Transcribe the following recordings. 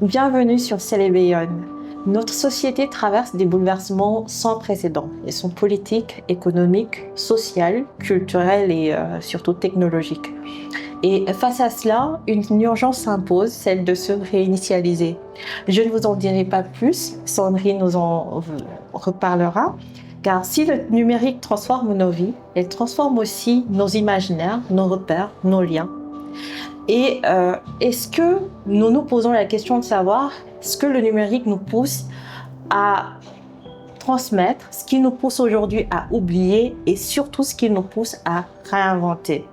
Bienvenue sur Célébéon. Notre société traverse des bouleversements sans précédent. Ils sont politiques, économiques, sociaux, culturels et surtout technologiques. Et face à cela, une urgence s'impose, celle de se réinitialiser. Je ne vous en dirai pas plus, Sandrine nous en reparlera. Car si le numérique transforme nos vies, il transforme aussi nos imaginaires, nos repères, nos liens. Et est-ce que nous nous posons la question de savoir ce que le numérique nous pousse à transmettre, ce qui nous pousse aujourd'hui à oublier et surtout ce qui nous pousse à réinventer.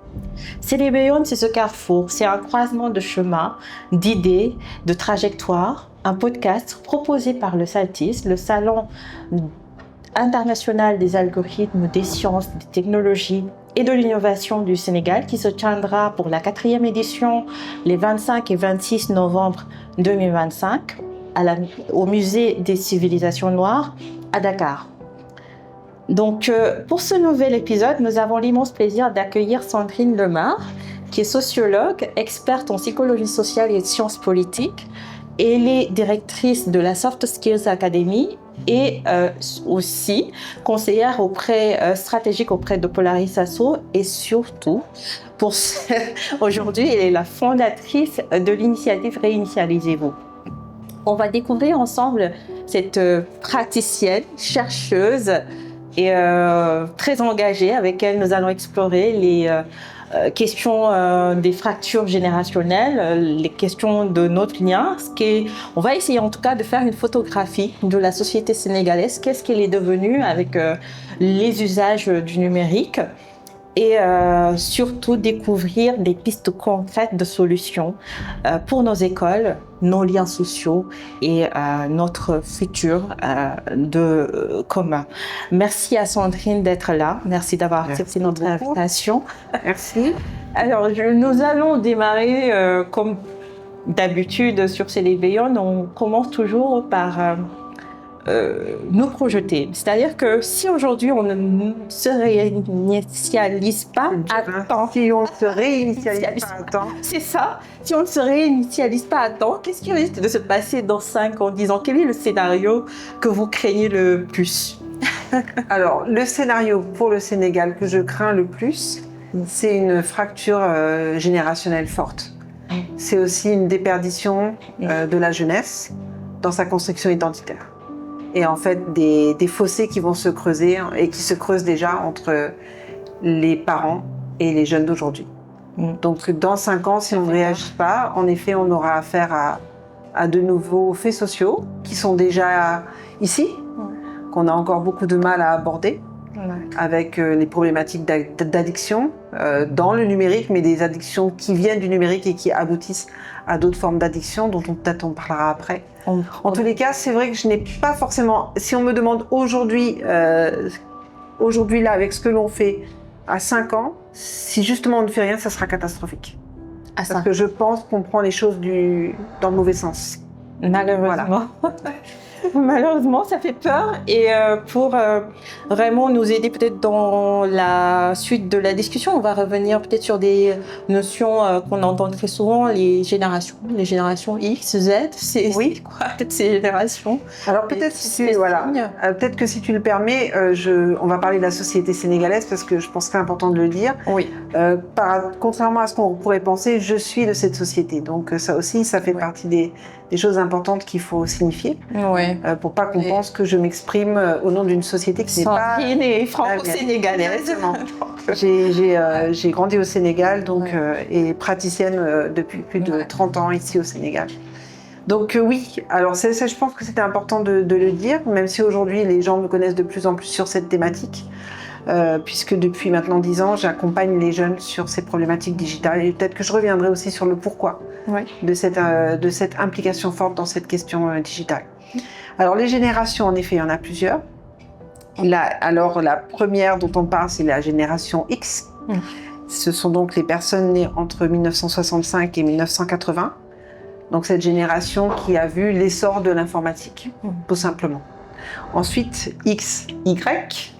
Célébéon, c'est ce carrefour, c'est un croisement de chemins, d'idées, de trajectoires, un podcast proposé par le SALTIS, le Salon international des algorithmes, des sciences, des technologies et de l'innovation du Sénégal qui se tiendra pour la 4e édition les 25 et 26 novembre 2025 au Musée des civilisations noires à Dakar. Donc, pour ce nouvel épisode, nous avons l'immense plaisir d'accueillir Sandrine Lemar, qui est sociologue, experte en psychologie sociale et sciences politiques. Elle est directrice de la Soft Skills Academy et aussi conseillère stratégique auprès de Polaris Asso et surtout, aujourd'hui, elle est la fondatrice de l'initiative Réinitialisez-vous. On va découvrir ensemble cette praticienne, chercheuse et très engagée avec elle. Nous allons explorer les questions des fractures générationnelles, les questions de notre lien. On va essayer en tout cas de faire une photographie de la société sénégalaise. Qu'est-ce qu'elle est devenue avec les usages du numérique et surtout découvrir des pistes concrètes de solutions pour nos écoles, nos liens sociaux et notre futur commun. Merci à Sandrine d'être là. Merci d'avoir accepté notre invitation. Merci. Alors, nous allons démarrer comme d'habitude sur Célébéon. On commence toujours par nous projeter. C'est-à-dire que si aujourd'hui on ne se réinitialise pas à temps, si on ne se réinitialise pas à temps, c'est ça. Si on ne se réinitialise pas à temps, qu'est-ce qui risque de se passer dans 5 ans, 10 ans? Quel est le scénario que vous craignez le plus? Alors, le scénario pour le Sénégal que je crains le plus, c'est une fracture générationnelle forte. C'est aussi une déperdition de la jeunesse dans sa construction identitaire. Et en fait, des fossés qui vont se creuser et qui se creusent déjà entre les parents et les jeunes d'aujourd'hui. Donc, dans 5 ans, si on ne réagit pas, en effet, on aura affaire à de nouveaux faits sociaux qui sont déjà ici, qu'on a encore beaucoup de mal à aborder, avec les problématiques d'addiction dans le numérique, mais des addictions qui viennent du numérique et qui aboutissent à d'autres formes d'addiction, dont peut-être on parlera après. En tous les cas, c'est vrai que je n'ai pas forcément... Si on me demande aujourd'hui, là, avec ce que l'on fait à 5 ans, si justement on ne fait rien, ça sera catastrophique. Parce que je pense qu'on prend les choses dans le mauvais sens. Malheureusement. Voilà. Malheureusement, ça fait peur. Et pour vraiment nous aider peut-être dans la suite de la discussion, on va revenir peut-être sur des notions qu'on entend très souvent, les générations X, Z, c'est quoi peut-être ces générations? Alors peut-être peut-être que si tu le permets, on va parler de la société sénégalaise parce que je pense que c'est important de le dire. Oui. Contrairement à ce qu'on pourrait penser, je suis de cette société. Donc ça aussi, ça fait partie des choses importantes qu'il faut signifier. Oui. Pour pas qu'on pense que je m'exprime au nom d'une société qui n'est pas... Sandrine est franco-sénégalaise. J'ai grandi au Sénégal et praticienne depuis plus de 30 ans ici au Sénégal. Donc oui, alors ça, je pense que c'était important de le dire, même si aujourd'hui les gens me connaissent de plus en plus sur cette thématique. Puisque depuis maintenant 10 ans, j'accompagne les jeunes sur ces problématiques digitales et peut-être que je reviendrai aussi sur le pourquoi de cette implication forte dans cette question digitale. Alors les générations, en effet, il y en a plusieurs. Alors la première dont on parle, c'est la génération X. Ce sont donc les personnes nées entre 1965 et 1980. Donc cette génération qui a vu l'essor de l'informatique, tout simplement. Ensuite, X, Y.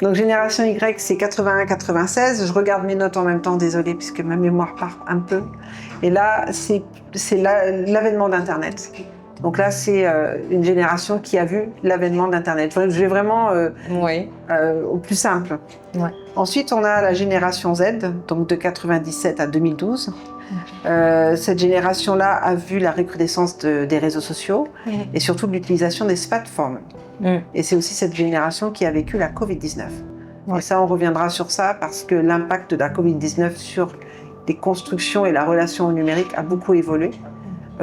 Donc génération Y, c'est 81-96. Je regarde mes notes en même temps, désolée, puisque ma mémoire part un peu. Et là, c'est l'avènement d'Internet. Donc là, c'est une génération qui a vu l'avènement d'Internet. Enfin, je vais vraiment au plus simple. Ouais. Ensuite, on a la génération Z, donc de 97 à 2012. Cette génération-là a vu la recrudescence des réseaux sociaux et surtout de l'utilisation des smartphones. Et c'est aussi cette génération qui a vécu la Covid-19. Et ça, on reviendra sur ça parce que l'impact de la Covid-19 sur les constructions et la relation au numérique a beaucoup évolué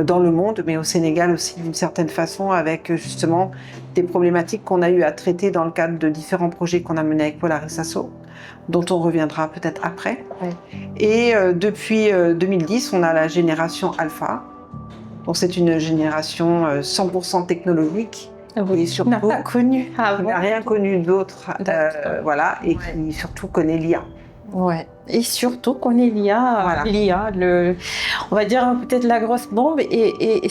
dans le monde, mais au Sénégal aussi d'une certaine façon, avec justement des problématiques qu'on a eu à traiter dans le cadre de différents projets qu'on a menés avec Polaris Asso, dont on reviendra peut-être après. Et depuis 2010, on a la génération Alpha. Donc c'est une génération 100% technologique. Et surtout, n'a pas connu avant. N'a rien connu d'autre, voilà, et qui surtout connaît l'IA. Ouais. Et surtout qu'on est l'IA, on va dire peut-être la grosse bombe, et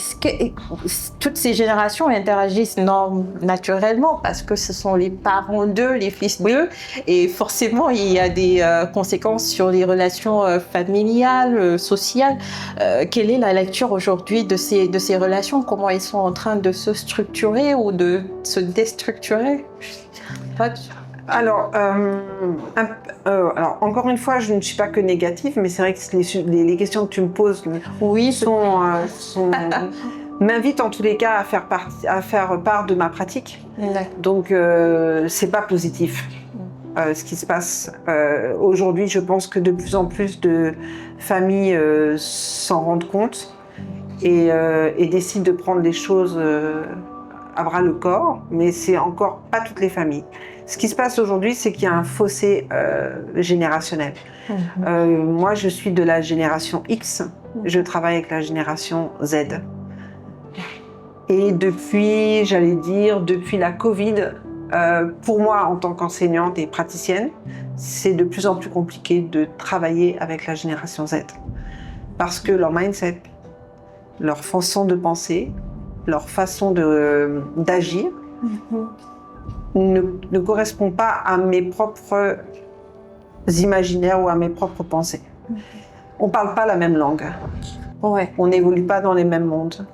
toutes ces générations interagissent naturellement parce que ce sont les parents d'eux, les fils d'eux, et forcément il y a des conséquences sur les relations familiales, sociales. Quelle est la lecture aujourd'hui de ces relations? Comment elles sont en train de se structurer ou de se déstructurer? Alors, encore une fois, je ne suis pas que négative, mais c'est vrai que les questions que tu me poses m'invitent en tous les cas à faire part de ma pratique. Donc, c'est pas positif. Ce qui se passe aujourd'hui, je pense que de plus en plus de familles s'en rendent compte et décident de prendre les choses à bras le corps, mais c'est encore pas toutes les familles. Ce qui se passe aujourd'hui, c'est qu'il y a un fossé générationnel. Moi, je suis de la génération X, je travaille avec la génération Z. Et depuis la Covid, pour moi, en tant qu'enseignante et praticienne, c'est de plus en plus compliqué de travailler avec la génération Z. Parce que leur mindset, leur façon de penser, leur façon d'agir, ne correspond pas à mes propres imaginaires ou à mes propres pensées. On ne parle pas la même langue. On n'évolue pas dans les mêmes mondes.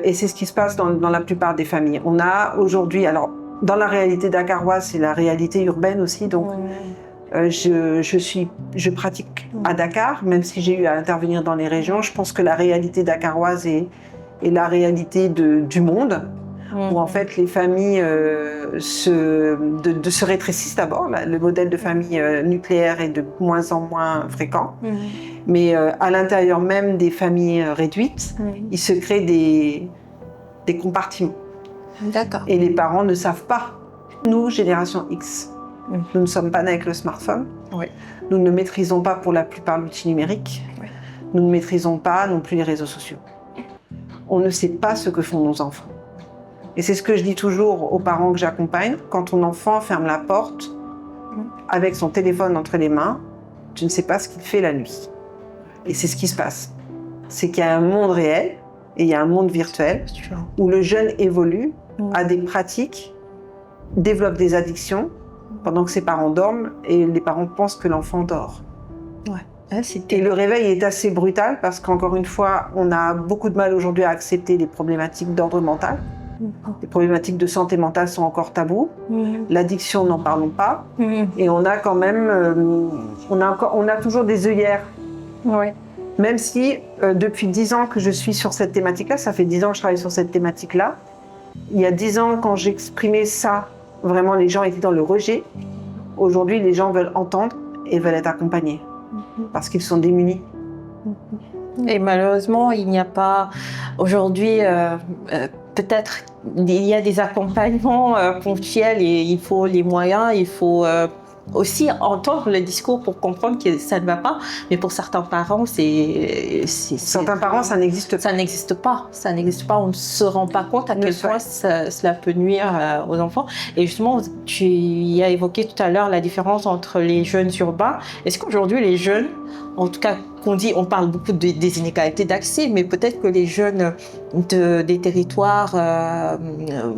Et c'est ce qui se passe dans la plupart des familles. On a aujourd'hui, alors dans la réalité dakaroise, c'est la réalité urbaine aussi, donc je pratique à Dakar, même si j'ai eu à intervenir dans les régions. Je pense que la réalité dakaroise est la réalité du monde. Où en fait les familles se rétrécissent d'abord. Le modèle de famille nucléaire est de moins en moins fréquent. Mais à l'intérieur même des familles réduites, il se crée des compartiments. Et les parents ne savent pas. Nous, génération X, nous ne sommes pas nés avec le smartphone. Nous ne maîtrisons pas pour la plupart l'outil numérique. Nous ne maîtrisons pas non plus les réseaux sociaux. On ne sait pas ce que font nos enfants. Et c'est ce que je dis toujours aux parents que j'accompagne. Quand ton enfant ferme la porte avec son téléphone entre les mains, tu ne sais pas ce qu'il fait la nuit. Et c'est ce qui se passe. C'est qu'il y a un monde réel et il y a un monde virtuel où le jeune évolue, a des pratiques, développe des addictions pendant que ses parents dorment et les parents pensent que l'enfant dort. Et le réveil est assez brutal parce qu'encore une fois, on a beaucoup de mal aujourd'hui à accepter les problématiques d'ordre mental. Les problématiques de santé mentale sont encore tabous. L'addiction, n'en parlons pas. Et on a quand même, on a toujours des œillères. Même si depuis 10 ans que je suis sur cette thématique-là, ça fait 10 ans que je travaille sur cette thématique-là. Il y a 10 ans, quand j'exprimais ça, vraiment les gens étaient dans le rejet. Aujourd'hui, les gens veulent entendre et veulent être accompagnés parce qu'ils sont démunis. Et malheureusement, il n'y a pas aujourd'hui. Peut-être il y a des accompagnements ponctuels et il faut les moyens, il faut aussi entendre le discours pour comprendre que ça ne va pas. Mais pour certains parents, certains parents, ça n'existe pas. Ça n'existe pas. Ça n'existe pas. On ne se rend pas compte à quel point cela peut nuire aux enfants. Et justement, tu y as évoqué tout à l'heure la différence entre les jeunes urbains. Est-ce qu'aujourd'hui, les jeunes en tout cas, on parle beaucoup des inégalités d'accès, mais peut-être que les jeunes des territoires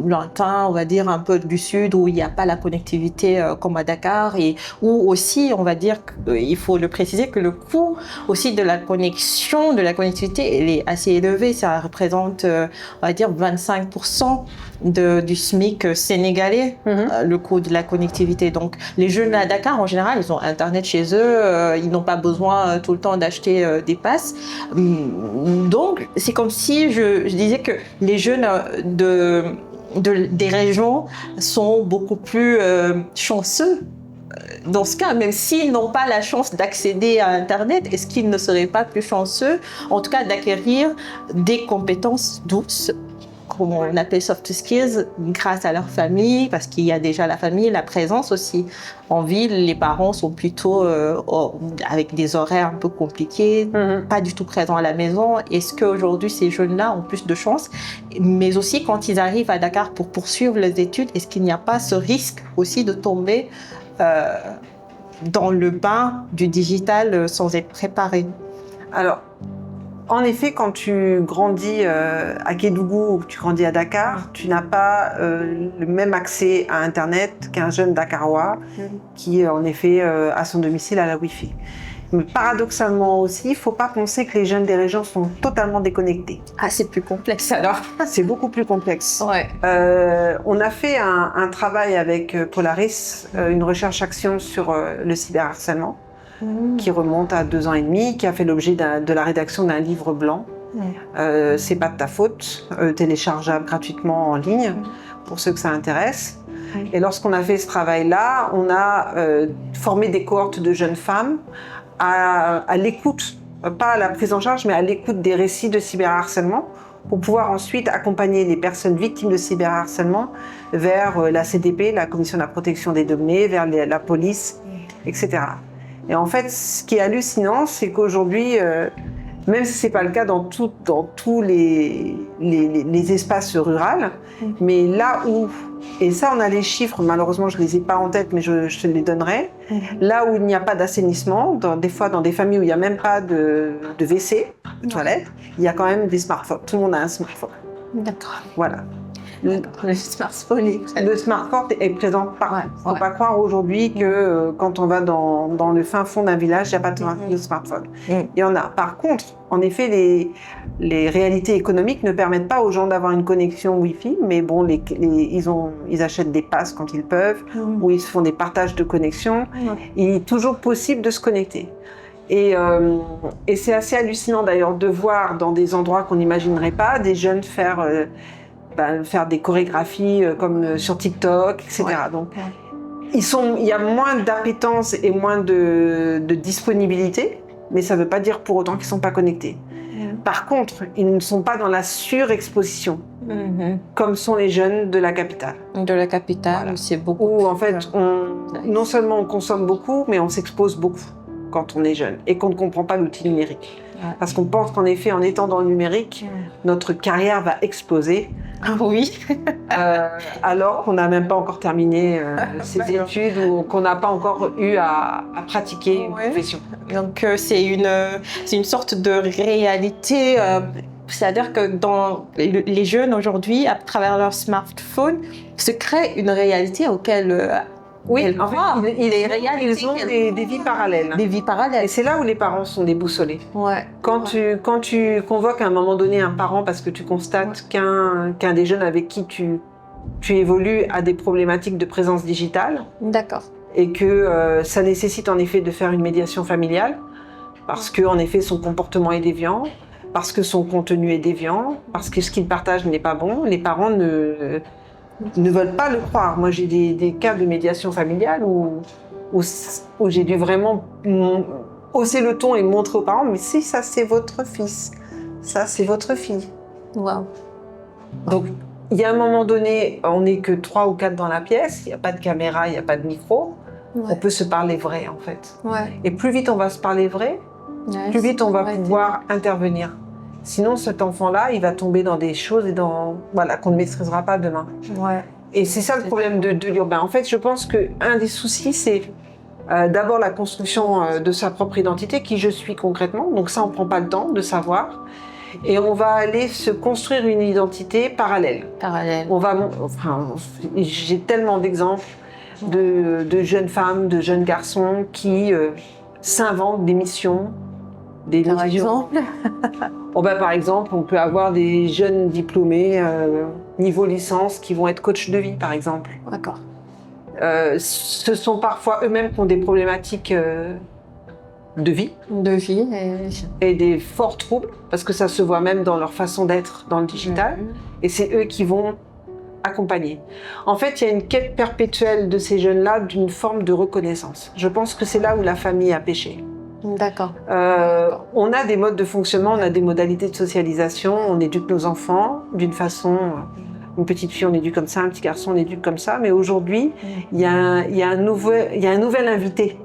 lointains, on va dire un peu du sud, où il n'y a pas la connectivité comme à Dakar, et où aussi, on va dire, il faut le préciser, que le coût aussi de la connexion, de la connectivité, il est assez élevé. Ça représente, on va dire, 25% du SMIC sénégalais, le coût de la connectivité. Donc, les jeunes à Dakar, en général, ils ont Internet chez eux, ils n'ont pas besoin tout le temps d'acheter des passes. Donc, c'est comme si je disais que les jeunes des régions sont beaucoup plus chanceux. Dans ce cas, même s'ils n'ont pas la chance d'accéder à Internet, est-ce qu'ils ne seraient pas plus chanceux, en tout cas, d'acquérir des compétences douces, comme on appelle soft skills, grâce à leur famille, parce qu'il y a déjà la famille, la présence aussi. En ville, les parents sont plutôt avec des horaires un peu compliqués, pas du tout présents à la maison. Est-ce qu'aujourd'hui, ces jeunes-là ont plus de chance? Mais aussi, quand ils arrivent à Dakar pour poursuivre les études, est-ce qu'il n'y a pas ce risque aussi de tomber dans le bain du digital sans être préparé? Alors, en effet, quand tu grandis à Kédougou ou que tu grandis à Dakar, tu n'as pas le même accès à Internet qu'un jeune Dakarois qui, en effet, à son domicile a la Wi-Fi. Mais paradoxalement aussi, il ne faut pas penser que les jeunes des régions sont totalement déconnectés. Ah, c'est plus complexe alors. C'est beaucoup plus complexe. Ouais. On a fait un travail avec Polaris, une recherche-action sur le cyberharcèlement, qui remonte à 2 ans et demi, qui a fait l'objet de la rédaction d'un livre blanc. C'est pas de ta faute, téléchargeable gratuitement en ligne, pour ceux que ça intéresse. Et lorsqu'on a fait ce travail-là, on a formé des cohortes de jeunes femmes à l'écoute, pas à la prise en charge, mais à l'écoute des récits de cyberharcèlement, pour pouvoir ensuite accompagner les personnes victimes de cyberharcèlement vers la CDP, la Commission de la protection des données, vers la police, etc. Et en fait, ce qui est hallucinant, c'est qu'aujourd'hui, même si ce n'est pas le cas dans tous les espaces ruraux, mais là où, et ça on a les chiffres, malheureusement je ne les ai pas en tête, mais je te les donnerai, là où il n'y a pas d'assainissement, des fois dans des familles où il n'y a même pas de WC, de toilette, il y a quand même des smartphones. Tout le monde a un smartphone. D'accord. Voilà. Le smartphone est présent partout. Il ne faut pas croire aujourd'hui que quand on va dans le fin fond d'un village, il n'y a pas de smartphone. Il y en a. Par contre, en effet, les réalités économiques ne permettent pas aux gens d'avoir une connexion Wi-Fi, mais bon, ils achètent des passes quand ils peuvent, ou ils se font des partages de connexion. Il est toujours possible de se connecter. Et c'est assez hallucinant d'ailleurs de voir dans des endroits qu'on n'imaginerait pas, des jeunes faire des chorégraphies comme sur TikTok, etc. Donc, il y a moins d'appétence et moins de disponibilité, mais ça ne veut pas dire pour autant qu'ils ne sont pas connectés. Par contre, ils ne sont pas dans la surexposition, comme sont les jeunes de la capitale. De la capitale, voilà. C'est beaucoup. Où en fait, non seulement on consomme beaucoup, mais on s'expose beaucoup quand on est jeune et qu'on ne comprend pas l'outil numérique. Parce qu'on pense qu'en effet, en étant dans le numérique, notre carrière va exploser. Oui. Alors qu'on n'a même pas encore terminé ses études ou qu'on n'a pas encore eu à pratiquer une profession. Donc c'est une sorte de réalité. C'est-à-dire que les jeunes aujourd'hui, à travers leur smartphone, se créent une réalité auquel ils ont des vies parallèles. Des vies parallèles. Et c'est là où les parents sont déboussolés. Quand tu convoques à un moment donné un parent parce que tu constates qu'un des jeunes avec qui tu évolues a des problématiques de présence digitale. D'accord. Et que ça nécessite en effet de faire une médiation familiale parce que en effet son comportement est déviant, parce que son contenu est déviant, parce que ce qu'il partage n'est pas bon. Les parents ne veulent pas le croire. Moi, j'ai des cas de médiation familiale où j'ai dû vraiment hausser le ton et montrer aux parents, mais si, ça, c'est votre fils. Ça, c'est votre fille. Wow. Donc, il y a un moment donné, on n'est que 3 ou 4 dans la pièce, il n'y a pas de caméra, il n'y a pas de micro. On peut se parler vrai, en fait. Et plus vite on va se parler vrai, plus vite on va pouvoir intervenir. Sinon, cet enfant-là, il va tomber dans des choses qu'on ne maîtrisera pas demain. Et c'est ça le problème de l'urbain. En fait, je pense qu'un des soucis, c'est D'abord la construction de sa propre identité, qui je suis concrètement, donc ça on prend pas le temps de savoir, et on va aller se construire une identité parallèle. J'ai tellement d'exemples de jeunes femmes, de jeunes garçons qui s'inventent des missions, Par exemple. Par exemple, on peut avoir des jeunes diplômés niveau licence qui vont être coach de vie, par exemple. D'accord. Ce sont parfois eux-mêmes qui ont des problématiques de vie. Et des forts troubles, parce que ça se voit même dans leur façon d'être dans le digital. Et c'est eux qui vont accompagner. En fait, il y a une quête perpétuelle de ces jeunes-là d'une forme de reconnaissance. Je pense que c'est là où la famille a péché. D'accord. On a des modes de fonctionnement, on a des modalités de socialisation, on éduque nos enfants d'une façon... Une petite fille, on éduque comme ça, un petit garçon, on éduque comme ça. Mais aujourd'hui, il y a un nouvel invité.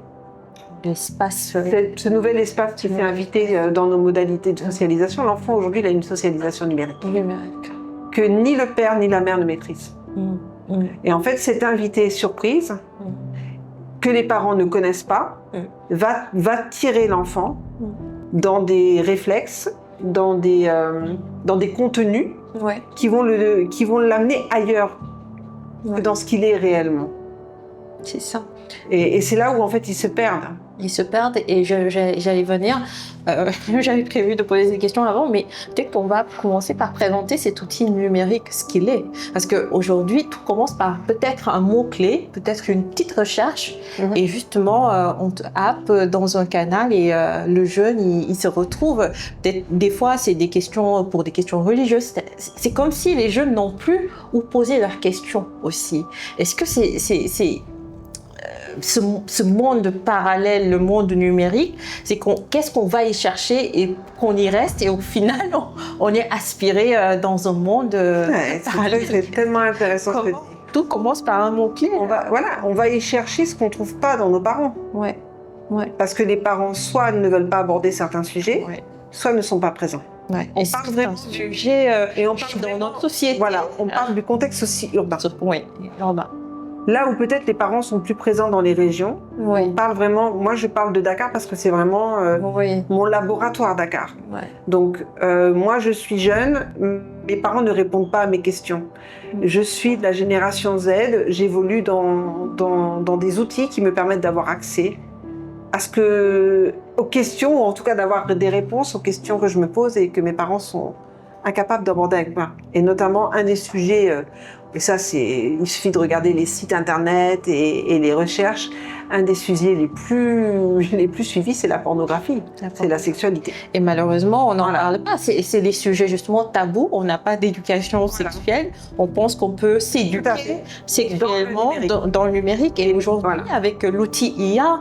L'espace. Ce nouvel espace qui fait inviter dans nos modalités de socialisation. L'enfant, aujourd'hui, il a une socialisation numérique. Que ni le père ni la mère ne maîtrisent. Et en fait, cet invité surprise, que les parents ne connaissent pas, va tirer l'enfant dans des réflexes, dans des contenus qui vont l'amener ailleurs que dans ce qu'il est réellement. C'est ça. Et c'est là où en fait ils se perdent. Ils se perdent et j'allais venir. J'avais prévu de poser des questions avant, mais peut-être qu'on va commencer par présenter cet outil numérique, ce qu'il est. Parce qu'aujourd'hui, tout commence par peut-être un mot-clé, peut-être une petite recherche, et justement, on te happe dans un canal et le jeune, il se retrouve. Des fois, c'est des questions pour des questions religieuses. C'est comme si les jeunes n'ont plus où poser leurs questions aussi. Est-ce que ce monde parallèle, le monde numérique, c'est qu'est-ce qu'on va y chercher et qu'on y reste et au final on est aspiré dans un monde parallèle. C'est tellement intéressant. Tout commence par un mot-clé. On va y chercher ce qu'on ne trouve pas dans nos parents. Parce que les parents soit ne veulent pas aborder certains sujets, soit ne sont pas présents. On parle vraiment du sujet et on parle dans notre société. Voilà, on parle du contexte aussi urbain. Urbain. Là où peut-être les parents sont plus présents dans les régions, on parle vraiment... Moi, je parle de Dakar parce que c'est vraiment mon laboratoire Dakar. Donc, moi, je suis jeune, mes parents ne répondent pas à mes questions. Je suis de la génération Z, j'évolue dans des outils qui me permettent d'avoir accès aux questions, ou en tout cas d'avoir des réponses aux questions que je me pose et que mes parents sont incapables d'aborder avec moi. Et notamment, un des sujets... Et ça, il suffit de regarder les sites internet et les recherches. Un des sujets les plus suivis, c'est la pornographie, c'est la sexualité. Et malheureusement, on n'en parle pas. C'est des sujets justement tabous. On n'a pas d'éducation sexuelle. On pense qu'on peut s'éduquer sexuellement dans le numérique. Et aujourd'hui, avec l'outil IA,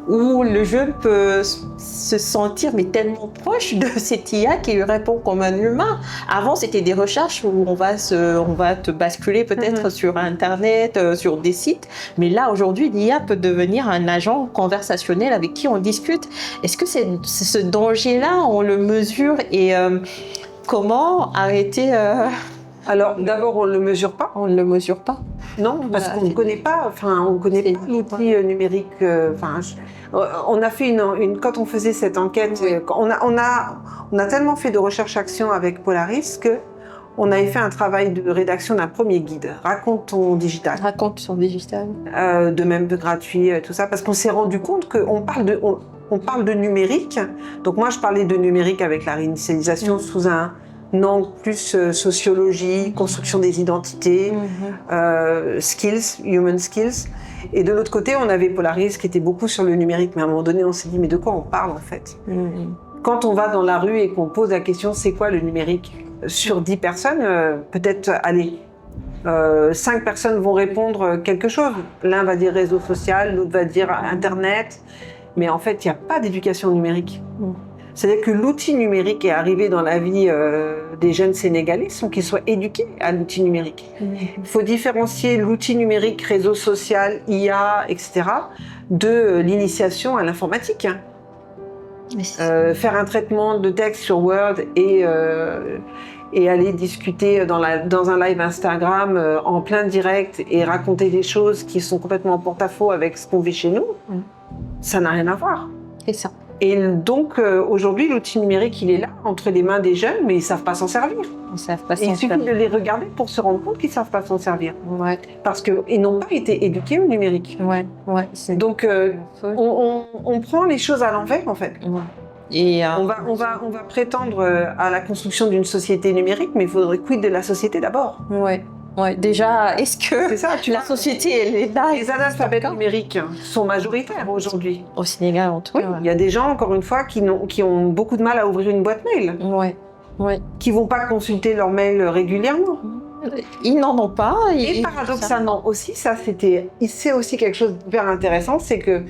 où le jeune peut se sentir mais tellement proche de cette IA qui lui répond comme un humain. Avant, c'était des recherches où on va te basculer peut-être sur Internet, sur des sites. Mais là, aujourd'hui, l'IA peut devenir un agent conversationnel avec qui on discute. Est-ce que ce danger-là, on le mesure et comment arrêter Alors, d'abord, on ne le mesure pas. On ne le mesure pas. Non, parce qu'on ne connaît pas, l'outil numérique. On a fait quand on faisait cette enquête, on a tellement fait de recherche-action avec Polaris que on avait fait un travail de rédaction d'un premier guide. Raconte ton digital. Raconte ton digital. De même gratuit, tout ça, parce qu'on s'est rendu compte qu'on parle de numérique. Donc moi, je parlais de numérique avec la réinitialisation sous un angle plus sociologie, construction des identités, skills, human skills. Et de l'autre côté, on avait Polaris qui était beaucoup sur le numérique. Mais à un moment donné, on s'est dit, mais de quoi on parle en fait ? Quand on va dans la rue et qu'on pose la question, c'est quoi le numérique ? Sur 10 personnes, peut-être, 5 personnes vont répondre quelque chose. L'un va dire réseau social, l'autre va dire Internet. Mais en fait, il n'y a pas d'éducation numérique. C'est-à-dire que l'outil numérique est arrivé dans la vie des jeunes Sénégalais sans qu'ils soient éduqués à l'outil numérique. Il faut différencier l'outil numérique, réseau social, IA, etc. de l'initiation à l'informatique. Faire un traitement de texte sur Word et et aller discuter dans un live Instagram en plein direct et raconter des choses qui sont complètement en porte-à-faux avec ce qu'on vit chez nous, ça n'a rien à voir. C'est ça. Et donc, aujourd'hui, l'outil numérique, il est là, entre les mains des jeunes, mais ils ne savent pas s'en servir. Ils savent pas Et s'en il suffit servir. de les regarder pour se rendre compte qu'ils ne savent pas s'en servir. Ouais, Parce qu'ils n'ont pas été éduqués au numérique. ouais. Donc, on prend les choses à l'envers, en fait. Ouais. Et On va prétendre à la construction d'une société numérique, mais il faudrait quid de la société d'abord. ouais. Déjà, est-ce que C'est ça, tu la vois. société, elle est là? Les analphabètes numériques sont majoritaires aujourd'hui. Au Sénégal, en tout Oui, cas. il y a des gens, encore une fois, qui ont beaucoup de mal à ouvrir une boîte mail, Ouais. qui vont pas consulter leur mail régulièrement. Ils n'en ont pas. Et paradoxalement aussi, c'est aussi quelque chose d'hyper intéressant, c'est que,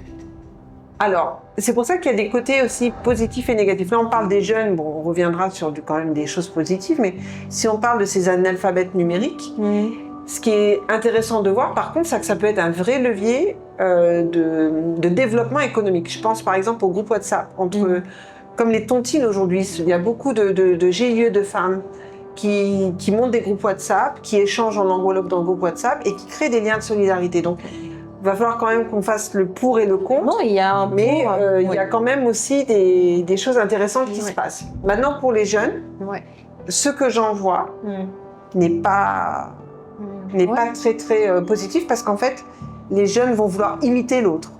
alors, c'est pour ça qu'il y a des côtés aussi positifs et négatifs. Là, on parle des jeunes, bon, on reviendra sur quand même des choses positives, mais si on parle de ces analphabètes numériques, ce qui est intéressant de voir, par contre, c'est que ça peut être un vrai levier de développement économique. Je pense par exemple au groupe WhatsApp, comme les tontines aujourd'hui, il y a beaucoup de GIE de femmes qui montent des groupes WhatsApp, qui échangent en enveloppe dans le groupe WhatsApp et qui créent des liens de solidarité. Donc, il va falloir quand même qu'on fasse le pour et le contre. Non, il y a un mais pour, il y a quand même aussi des choses intéressantes qui se passent. Maintenant, pour les jeunes, ce que j'en vois n'est pas très très positif parce qu'en fait, les jeunes vont vouloir imiter l'autre.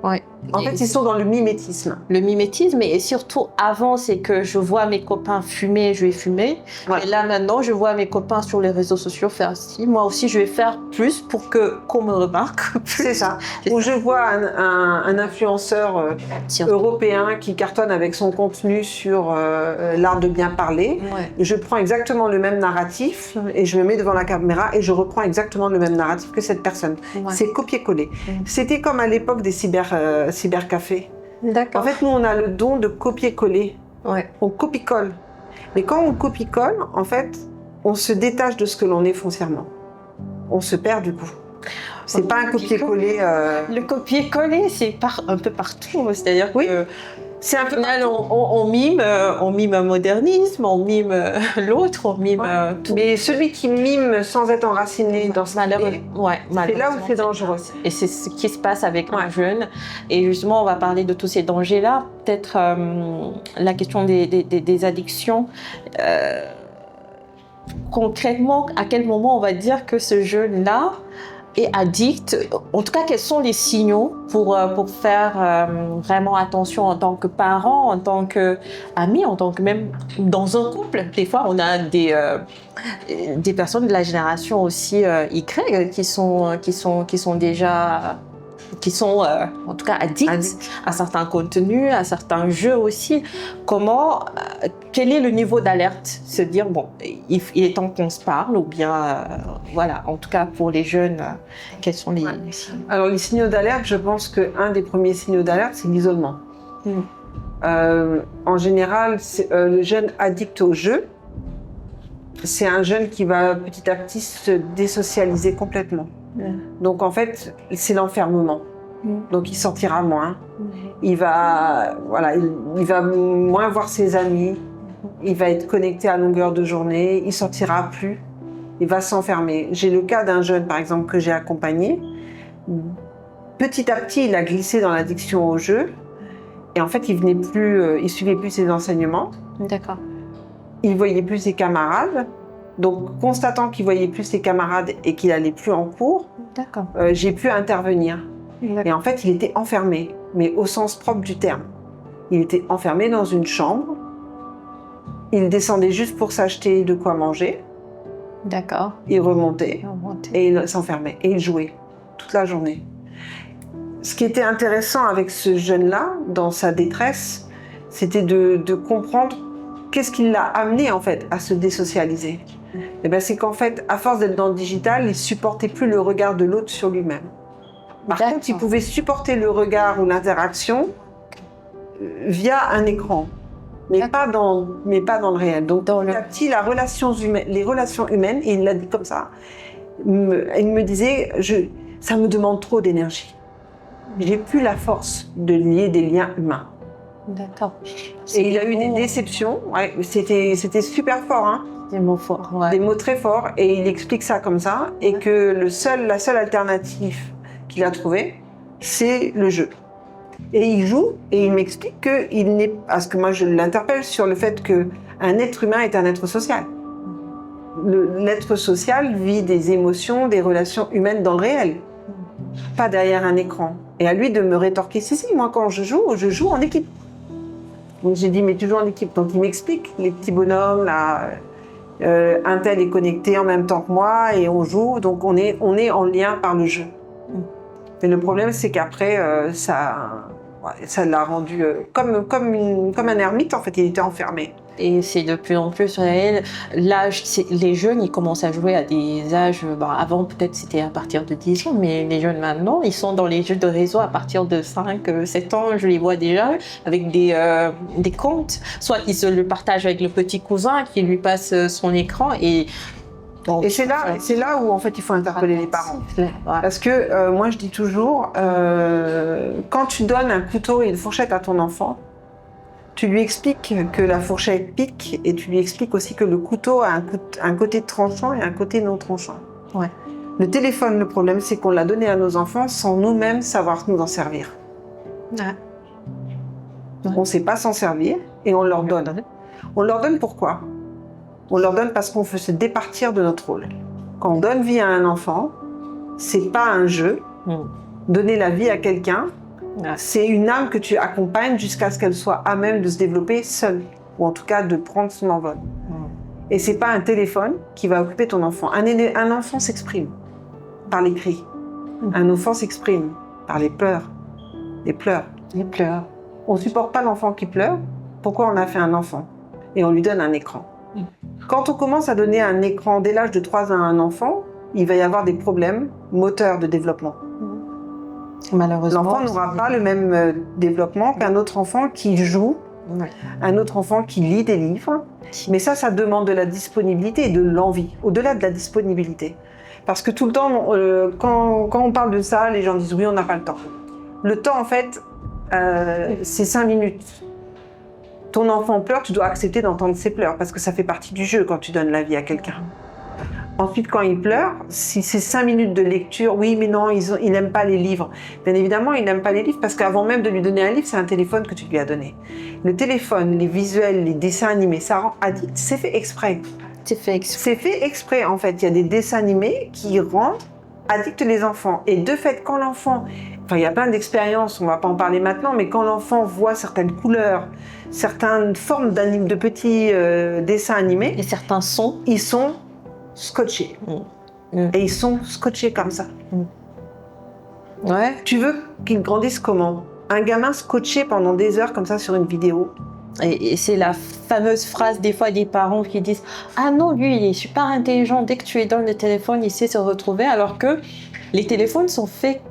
Ouais. En fait, ils sont dans le mimétisme. Le mimétisme, et surtout avant, c'est que je vois mes copains fumer, je vais fumer. Voilà. Et là, maintenant, je vois mes copains sur les réseaux sociaux faire ci. Moi aussi, je vais faire plus pour qu'on me remarque. C'est ça. Ou je vois un influenceur européen qui cartonne avec son contenu sur l'art de bien parler. Je prends exactement le même narratif et je me mets devant la caméra et je reprends exactement le même narratif que cette personne. C'est copier-coller. C'était comme à l'époque des cybercafés. D'accord. En fait, nous, on a le don de copier-coller. On copie-colle. Mais quand on copie-colle, en fait, on se détache de ce que l'on est foncièrement. On se perd du coup. C'est pas un copier-coller. Le copier-coller, c'est un peu partout. C'est-à-dire que c'est un peu final, on mime un modernisme, on mime l'autre, on mime tout. Mais celui qui mime sans être enraciné dans ce malheureusement, c'est là où c'est dangereux. Et c'est ce qui se passe avec les jeunes. Et justement, on va parler de tous ces dangers-là. Peut-être la question des addictions. Concrètement, à quel moment on va dire que ce jeune-là est addict? En tout cas, quels sont les signaux pour faire vraiment attention en tant que parent, en tant qu'ami, en tant que même dans un couple? Des fois, on a des personnes de la génération aussi Y qui sont déjà en tout cas addicts à certains contenus, à certains jeux aussi. Quel est le niveau d'alerte? Se dire, bon, il est temps qu'on se parle, ou bien, voilà, en tout cas pour les jeunes, quels sont les signaux? Alors les signaux d'alerte, je pense qu'un des premiers signaux d'alerte, c'est l'isolement. En général, le jeune addict au jeu, c'est un jeune qui va petit à petit se désocialiser complètement. Donc en fait, c'est l'enfermement. Donc il sortira moins. Il va moins voir ses amis. Il va être connecté à longueur de journée. Il sortira plus. Il va s'enfermer. J'ai le cas d'un jeune, par exemple, que j'ai accompagné. Petit à petit, il a glissé dans l'addiction au jeu. Et en fait, il suivait plus ses enseignements. D'accord. Il voyait plus ses camarades. Donc, constatant qu'il voyait plus ses camarades et qu'il allait plus en cours, j'ai pu intervenir. Et en fait, il était enfermé, mais au sens propre du terme. Il était enfermé dans une chambre. Il descendait juste pour s'acheter de quoi manger. D'accord. Il remontait et il s'enfermait. Et il jouait toute la journée. Ce qui était intéressant avec ce jeune-là, dans sa détresse, c'était de comprendre qu'est-ce qui l'a amené en fait à se désocialiser. Et ben, c'est qu'en fait, à force d'être dans le digital, il supportait plus le regard de l'autre sur lui-même. Par contre, il pouvait supporter le regard ou l'interaction via un écran, mais pas dans le réel. Donc, petit à petit, les relations humaines, et il l'a dit comme ça, il me disait, ça me demande trop d'énergie. J'ai plus la force de lier des liens humains. D'accord. Et il a eu des déceptions. Ouais, c'était super fort, hein. Des mots forts, ouais. Des mots très forts. Et il explique ça comme ça. Et que la seule alternative qu'il a trouvée, c'est le jeu. Et il joue, et il m'explique qu'il n'est... Parce que moi, je l'interpelle sur le fait qu'un être humain est un être social. L'être social vit des émotions, des relations humaines dans le réel, pas derrière un écran. Et à lui de me rétorquer, si, moi quand je joue en équipe. Donc j'ai dit, mais tu joues en équipe. Donc il m'explique, les petits bonhommes, là, un tel est connecté en même temps que moi, et on joue, donc on est en lien par le jeu. Mais le problème, c'est qu'après, ça l'a rendu comme un ermite, en fait, il était enfermé. Et c'est de plus en plus réel. L'âge, les jeunes, ils commencent à jouer à des âges... avant, peut-être, c'était à partir de 10 ans, mais les jeunes maintenant, ils sont dans les jeux de réseau à partir de 5, 7 ans. Je les vois déjà avec des comptes. Soit ils se le partagent avec le petit cousin qui lui passe son écran et... Donc, et c'est là où, en fait, il faut interpeller les parents. Ouais. Parce que moi, je dis toujours, quand tu donnes un couteau et une fourchette à ton enfant, tu lui expliques que la fourchette pique et tu lui expliques aussi que le couteau a un côté tranchant et un côté non tranchant. Ouais. Le téléphone, le problème, c'est qu'on l'a donné à nos enfants sans nous-mêmes savoir nous en servir. Ouais. On ne sait pas s'en servir et on leur donne. On leur donne pourquoi ? On leur donne parce qu'on veut se départir de notre rôle. Quand on donne vie à un enfant, c'est pas un jeu. Donner la vie à quelqu'un, c'est une âme que tu accompagnes jusqu'à ce qu'elle soit à même de se développer seule, ou en tout cas de prendre son envol. Et c'est pas un téléphone qui va occuper ton enfant. Un enfant s'exprime par les cris. Un enfant s'exprime par les pleurs. Les pleurs. Les pleurs. On supporte pas l'enfant qui pleure. Pourquoi on a fait un enfant ? Et on lui donne un écran. Quand on commence à donner un écran dès l'âge de 3 ans à un enfant, il va y avoir des problèmes moteurs de développement. Malheureusement, l'enfant n'aura pas le même développement qu'un autre enfant qui joue, un autre enfant qui lit des livres. Mais ça demande de la disponibilité et de l'envie, au-delà de la disponibilité. Parce que tout le temps, quand on parle de ça, les gens disent oui, on n'a pas le temps. Le temps, en fait, c'est 5 minutes. Ton enfant pleure, tu dois accepter d'entendre ses pleurs parce que ça fait partie du jeu quand tu donnes la vie à quelqu'un. Ensuite, quand il pleure, si c'est 5 minutes de lecture, oui, mais non, il n'aime pas les livres. Bien évidemment, il n'aime pas les livres parce qu'avant même de lui donner un livre, c'est un téléphone que tu lui as donné. Le téléphone, les visuels, les dessins animés, ça rend addict, c'est fait exprès. C'est fait exprès. C'est fait exprès, en fait. Il y a des dessins animés qui rendent addicts les enfants. Et de fait, quand l'enfant... Enfin, il y a plein d'expériences, on ne va pas en parler maintenant, mais quand l'enfant voit certaines couleurs, certaines formes de petits dessins animés... Et certains sons. Ils sont scotchés. Et ils sont scotchés comme ça. Ouais. Tu veux qu'ils grandissent comment ? Un gamin scotché pendant des heures comme ça sur une vidéo. Et c'est la fameuse phrase des fois des parents qui disent « Ah non, lui, il est super intelligent. Dès que tu lui donnes le téléphone, il sait se retrouver. » Alors que les téléphones sont faits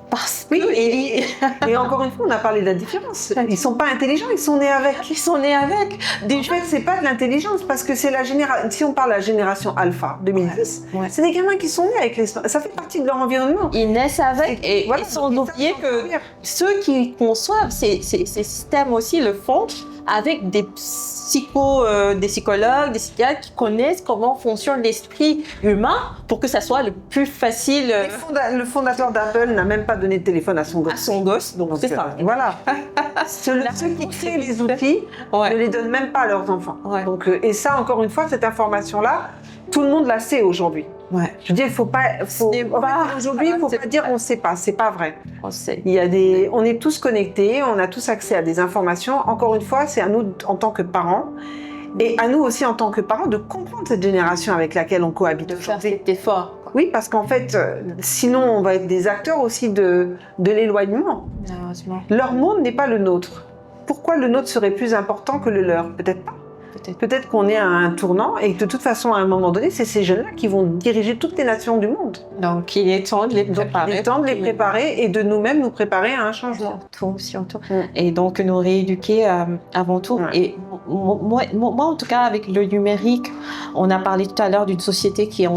parce que... Oui, et encore une fois, on a parlé de la différence. Ils ne sont pas intelligents, ils sont nés avec. Ils sont nés avec. En fait, ce n'est pas de l'intelligence, parce que c'est la génération... Si on parle de la génération Alpha, 2010, c'est des gamins qui sont nés avec les... Ça fait partie de leur environnement. Ils naissent avec, et voilà, sans oublier que ceux qui conçoivent ces systèmes aussi le font avec des psychologues, des psychiatres qui connaissent comment fonctionne l'esprit humain pour que ça soit le plus facile. Le fondateur d'Apple n'a même pas donné de téléphone à son gosse. À son gosse, donc c'est ça. Voilà. Ceux qui créent les outils ne les donnent même pas à leurs enfants. Ouais. Donc, et ça, encore une fois, cette information-là, tout le monde la sait aujourd'hui. Ouais. Je veux dire, il faut pas. Aujourd'hui, il ne faut pas dire on ne sait pas. C'est pas vrai. On sait. On est tous connectés, on a tous accès à des informations. Encore une fois, c'est à nous en tant que parents et à nous aussi en tant que parents de comprendre cette génération avec laquelle on cohabite aujourd'hui. Faire cet effort. Oui, parce qu'en fait, sinon, on va être des acteurs aussi de l'éloignement. Malheureusement. Leur monde n'est pas le nôtre. Pourquoi le nôtre serait plus important que le leur ? Peut-être pas. Peut-être qu'on est à un tournant et que de toute façon, à un moment donné, c'est ces jeunes-là qui vont diriger toutes les nations du monde. Donc, il est temps de les préparer. Il est temps de les préparer et de nous-mêmes nous préparer à un changement. Surtout. Et donc, nous rééduquer avant tout. Ouais. Et moi, en tout cas, avec le numérique, on a parlé tout à l'heure d'une société qui est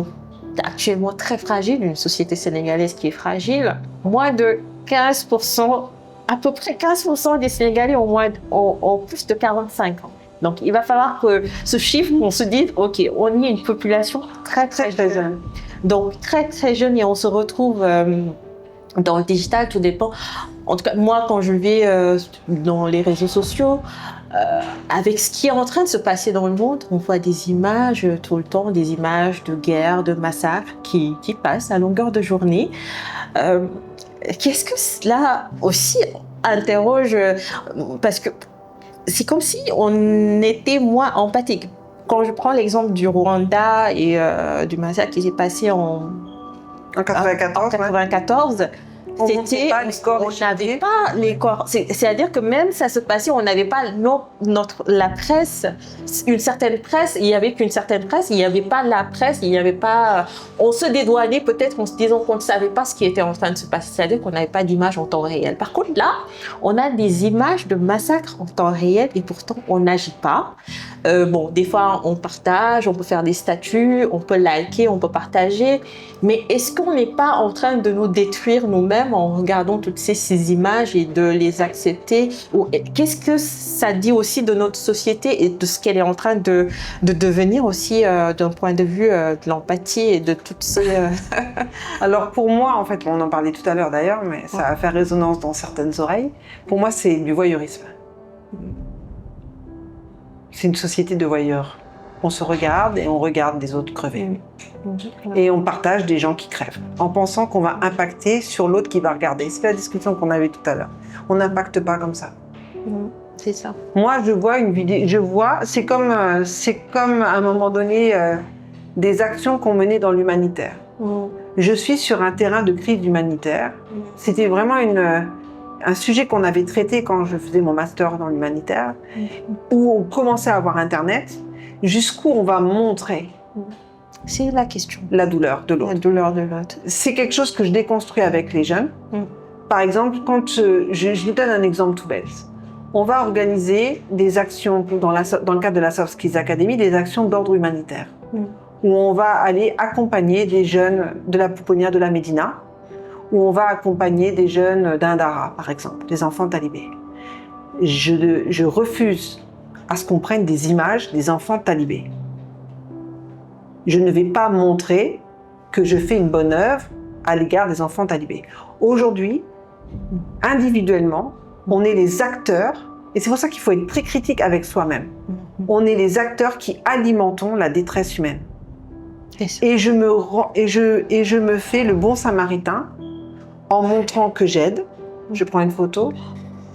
actuellement très fragile, une société sénégalaise qui est fragile. Moins de 15% à peu près 15% des Sénégalais ont plus de 45 ans. Donc, il va falloir que ce chiffre, on se dise, OK, on y est une population très, très jeune. Donc, très, très jeune, et on se retrouve dans le digital, tout dépend. En tout cas, moi, quand je vais dans les réseaux sociaux, avec ce qui est en train de se passer dans le monde, on voit des images tout le temps, des images de guerre, de massacres qui passent à longueur de journée. Qu'est-ce que cela aussi interroge, parce que c'est comme si on était moins empathique. Quand je prends l'exemple du Rwanda et du massacre qui s'est passé en 94, on n'avait pas les corps. C'est-à-dire que même ça se passait, on n'avait pas la presse, une certaine presse, il n'y avait qu'une certaine presse, il n'y avait pas la presse, il n'y avait pas... On se dédouanait peut-être en se disant qu'on ne savait pas ce qui était en train de se passer, c'est-à-dire qu'on n'avait pas d'image en temps réel. Par contre, là, on a des images de massacres en temps réel et pourtant, on n'agit pas. Bon, des fois, on partage, on peut faire des statuts, on peut liker, on peut partager, mais est-ce qu'on n'est pas en train de nous détruire nous-mêmes en regardant toutes ces images et de les accepter? Qu'est-ce que ça dit aussi de notre société et de ce qu'elle est en train de devenir aussi d'un point de vue de l'empathie et de toutes ces... Alors pour moi, en fait, on en parlait tout à l'heure d'ailleurs, mais ça a fait résonance dans certaines oreilles. Pour moi, c'est du voyeurisme. C'est une société de voyeurs. On se regarde et on regarde des autres crever. Et on partage des gens qui crèvent, en pensant qu'on va impacter sur l'autre qui va regarder. C'est la discussion qu'on avait tout à l'heure. On n'impacte pas comme ça. C'est ça. Moi, je vois une vidéo, c'est comme à un moment donné des actions qu'on menait dans l'humanitaire. Je suis sur un terrain de crise humanitaire. C'était vraiment un sujet qu'on avait traité quand je faisais mon master dans l'humanitaire, où on commençait à avoir Internet, jusqu'où on va montrer. C'est la question. La douleur de l'autre. La douleur de l'autre. C'est quelque chose que je déconstruis avec les jeunes. Par exemple, quand je vous donne un exemple tout bête. On va organiser des actions dans le cadre de la Soft Skills Academy, des actions d'ordre humanitaire, où on va aller accompagner des jeunes de la pouponnière de la Médina, où on va accompagner des jeunes d'Indara, par exemple, des enfants talibés. Je refuse à ce qu'on prenne des images des enfants talibés. Je ne vais pas montrer que je fais une bonne œuvre à l'égard des enfants talibés. Aujourd'hui, individuellement, on est les acteurs, et c'est pour ça qu'il faut être très critique avec soi-même. On est les acteurs qui alimentons la détresse humaine. Et je me fais le bon samaritain en montrant que j'aide. Je prends une photo.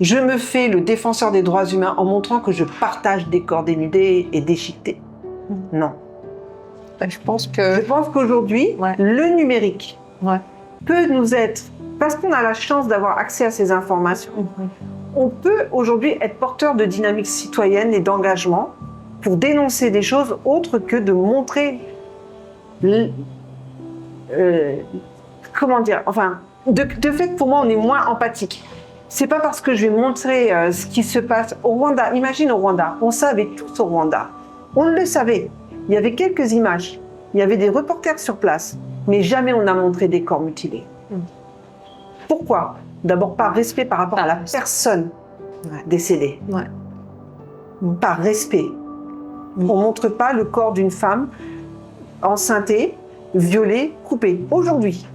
Je me fais le défenseur des droits humains en montrant que je partage des corps dénudés et déchiquetés. Non. Je pense qu'aujourd'hui, le numérique peut nous être, parce qu'on a la chance d'avoir accès à ces informations, on peut aujourd'hui être porteur de dynamiques citoyennes et d'engagement pour dénoncer des choses autres que de montrer, comment dire, enfin, de fait, pour moi, on est moins empathique. C'est pas parce que je vais montrer ce qui se passe au Rwanda. Imagine au Rwanda, on savait tous au Rwanda. On le savait. Il y avait quelques images. Il y avait des reporters sur place. Mais jamais on n'a montré des corps mutilés. Pourquoi? D'abord par respect par rapport à la personne décédée. Par respect. On ne montre pas le corps d'une femme enceintée, violée, coupée. Aujourd'hui,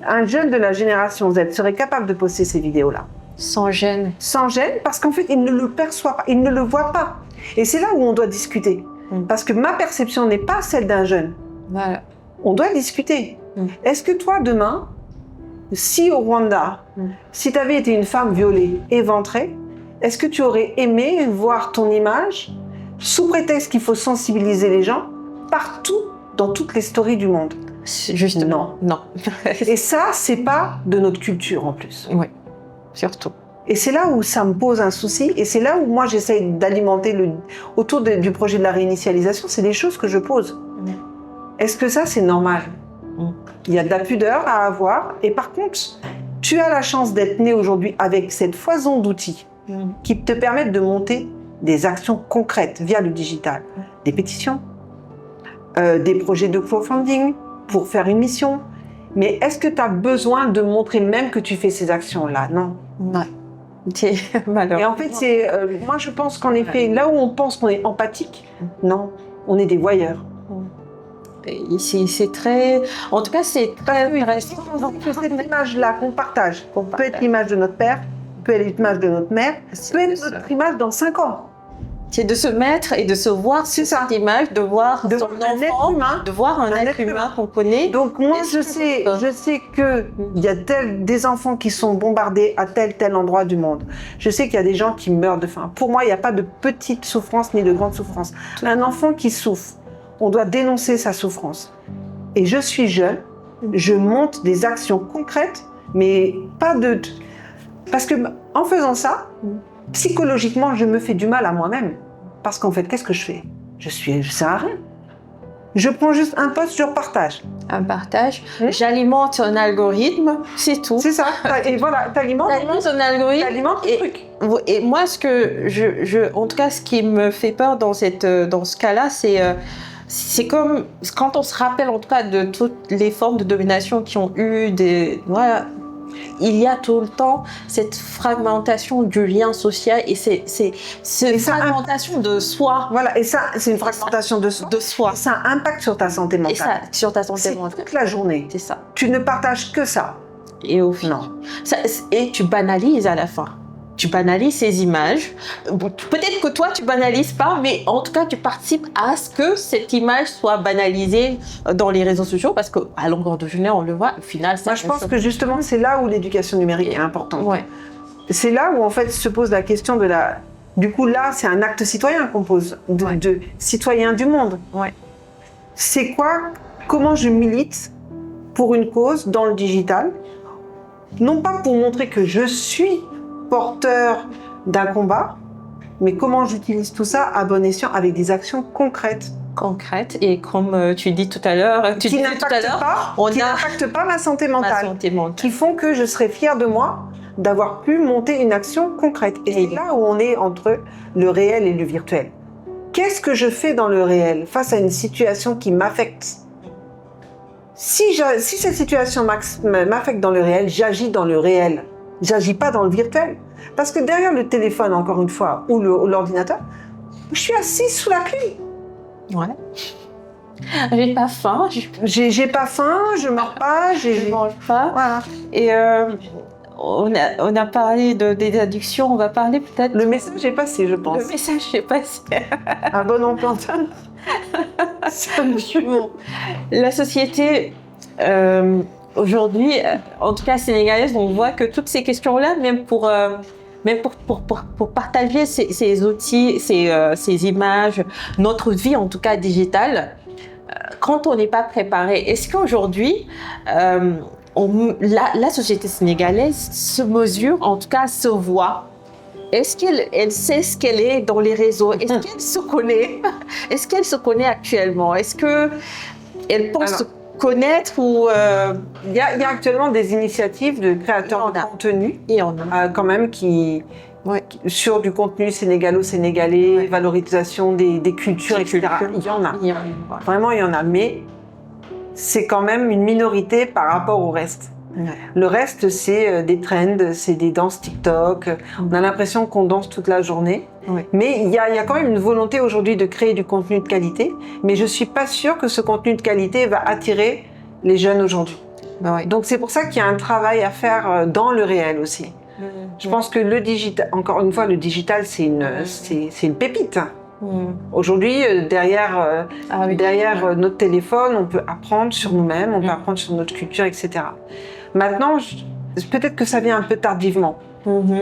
un jeune de la génération Z serait capable de poster ces vidéos-là. Sans gêne. Sans gêne, parce qu'en fait, il ne le perçoit pas, il ne le voit pas. Et c'est là où on doit discuter. Parce que ma perception n'est pas celle d'un jeune. Voilà. On doit discuter. Est-ce que toi, demain, si au Rwanda, si tu avais été une femme violée, éventrée, est-ce que tu aurais aimé voir ton image, sous prétexte qu'il faut sensibiliser les gens, partout, dans toutes les stories du monde? Justement, non. Et ça, c'est pas de notre culture en plus. Oui, surtout. Et c'est là où ça me pose un souci, et c'est là où moi j'essaye d'alimenter autour du projet de la réinitialisation, c'est des choses que je pose. Est-ce que ça, c'est normal? Il y a de la pudeur à avoir, et par contre, tu as la chance d'être né aujourd'hui avec cette foison d'outils qui te permettent de monter des actions concrètes via le digital, des pétitions, des projets de crowdfunding pour faire une mission. Mais est-ce que tu as besoin de montrer même que tu fais ces actions-là? Non. C'est malheureux. Et en fait, moi je pense qu'en effet, là où on pense qu'on est empathique, non, on est des voyeurs. Ici, c'est très... En tout cas, c'est très intéressant. Cette image-là qu'on partage peut être l'image de notre père, peut être l'image de notre mère, peut être notre image dans 5 ans. C'est de se mettre et de se voir sur cette image, de voir son enfant, de voir un être humain qu'on connaît. Donc moi, je sais qu'il y a des enfants qui sont bombardés à tel endroit du monde. Je sais qu'il y a des gens qui meurent de faim. Pour moi, il n'y a pas de petite souffrance ni de grande souffrance. Un enfant qui souffre, on doit dénoncer sa souffrance. Et je suis jeune, je monte des actions concrètes, mais pas de... Parce que en faisant ça, psychologiquement, je me fais du mal à moi-même. Parce qu'en fait, qu'est-ce que je fais? Je sers à rien. Je prends juste un post, je repartage. Un partage. J'alimente un algorithme, c'est tout. C'est ça. Et voilà, t'alimentes un algorithme. T'alimentes le truc. Et moi, en tout cas, ce qui me fait peur dans ce cas-là, c'est comme quand on se rappelle en tout cas de toutes les formes de domination qui ont eu il y a tout le temps cette fragmentation du lien social et cette fragmentation de soi. Voilà, et ça, c'est une fragmentation de soi. Ça impacte sur ta santé mentale. Et ça, sur ta santé mentale. Toute la journée. C'est ça. Tu ne partages que ça. Et au final. Et tu banalises à la fin. Tu banalises ces images. Peut-être que toi, tu banalises pas, mais en tout cas, tu participes à ce que cette image soit banalisée dans les réseaux sociaux, parce qu'à longueur de journée, on le voit, au final, moi, je pense que justement, c'est là où l'éducation numérique est importante. Ouais. C'est là où, en fait, se pose la question de la... Du coup, là, c'est un acte citoyen qu'on pose, de citoyen du monde. Ouais. C'est quoi? Comment je milite pour une cause dans le digital? Non pas pour montrer que je suis porteur d'un combat, mais comment j'utilise tout ça à bon escient avec des actions concrètes. Et comme tu dis tout à l'heure, qui n'impactent pas ma santé mentale, qui font que je serai fière de moi d'avoir pu monter une action concrète. Et c'est là où on est entre le réel et le virtuel. Qu'est-ce que je fais dans le réel face à une situation qui m'affecte? Si cette situation m'affecte dans le réel, j'agis dans le réel. J'agis pas dans le virtuel. Parce que derrière le téléphone, encore une fois, ou l'ordinateur, je suis assise sous la clim. Ouais. J'ai pas faim. J'ai pas faim, je meurs pas, je mange pas. Voilà. Et on a parlé des addictions, on va parler peut-être... Le message est passé, je pense. Le message est passé. Un bon emplanteur. Bon. La société... aujourd'hui, en tout cas sénégalaise, on voit que toutes ces questions-là, même pour partager ces outils, ces images, notre vie en tout cas digitale, quand on n'est pas préparé, est-ce qu'aujourd'hui, la société sénégalaise se mesure, en tout cas se voit? Est-ce qu'elle sait ce qu'elle est dans les réseaux? Est-ce qu'elle se connaît? Est-ce qu'elle se connaît actuellement? Est-ce qu'elle pense connaître ou... Il y a actuellement des initiatives de créateurs de contenu quand même sur du contenu sénégalo-sénégalais, valorisation des cultures, etc. Il y en a. Vraiment, il y en a. Mais c'est quand même une minorité par rapport au reste. Ouais. Le reste, c'est des trends, c'est des danses TikTok. On a l'impression qu'on danse toute la journée. Ouais. Mais il y a quand même une volonté aujourd'hui de créer du contenu de qualité. Mais je ne suis pas sûre que ce contenu de qualité va attirer les jeunes aujourd'hui. Ouais. Donc c'est pour ça qu'il y a un travail à faire dans le réel aussi. Je pense que le digital, encore une fois, le digital, c'est une pépite. Aujourd'hui, derrière notre téléphone, on peut apprendre sur nous-mêmes, on peut apprendre sur notre culture, etc. Maintenant, peut-être que ça vient un peu tardivement.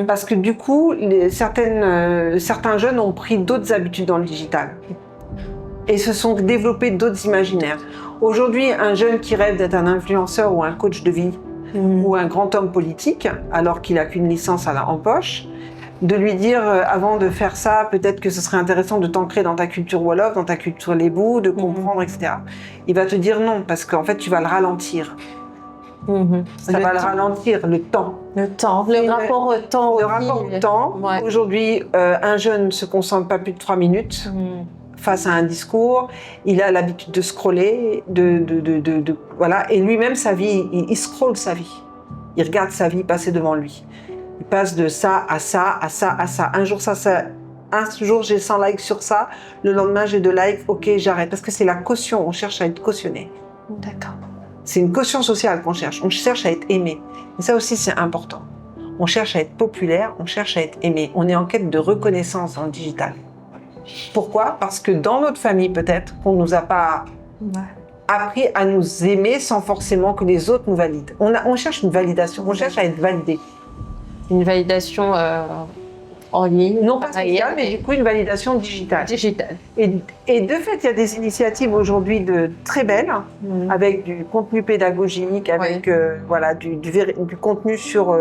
Parce que du coup, certains jeunes ont pris d'autres habitudes dans le digital et se sont développés d'autres imaginaires. Aujourd'hui, un jeune qui rêve d'être un influenceur ou un coach de vie ou un grand homme politique, alors qu'il n'a qu'une licence en poche, de lui dire avant de faire ça, peut-être que ce serait intéressant de t'ancrer dans ta culture Wolof, dans ta culture Lébou, de comprendre, etc. Il va te dire non, parce qu'en fait, tu vas le ralentir. Ça va le ralentir, le temps. Le rapport au temps. Le rapport au temps. Ouais. Aujourd'hui, un jeune ne se concentre pas plus de 3 minutes face à un discours. Il a l'habitude de scroller, voilà. Et lui-même, sa vie, il scrolle sa vie. Il regarde sa vie passer devant lui. Il passe de ça à ça, à ça, à ça. Un jour, un jour j'ai 100 likes sur ça, le lendemain j'ai 2 likes, ok, j'arrête. Parce que c'est la caution, on cherche à être cautionné. D'accord. C'est une caution sociale qu'on cherche. On cherche à être aimé. Et ça aussi, c'est important. On cherche à être populaire, on cherche à être aimé. On est en quête de reconnaissance dans le digital. Pourquoi? Parce que dans notre famille, peut-être, on ne nous a pas appris à nous aimer sans forcément que les autres nous valident. On cherche une validation, on cherche à être validé. Une validation en ligne. Non pas sociale, mais du coup une validation digitale. Et de fait, il y a des initiatives aujourd'hui très belles, avec du contenu pédagogique, avec voilà, du contenu sur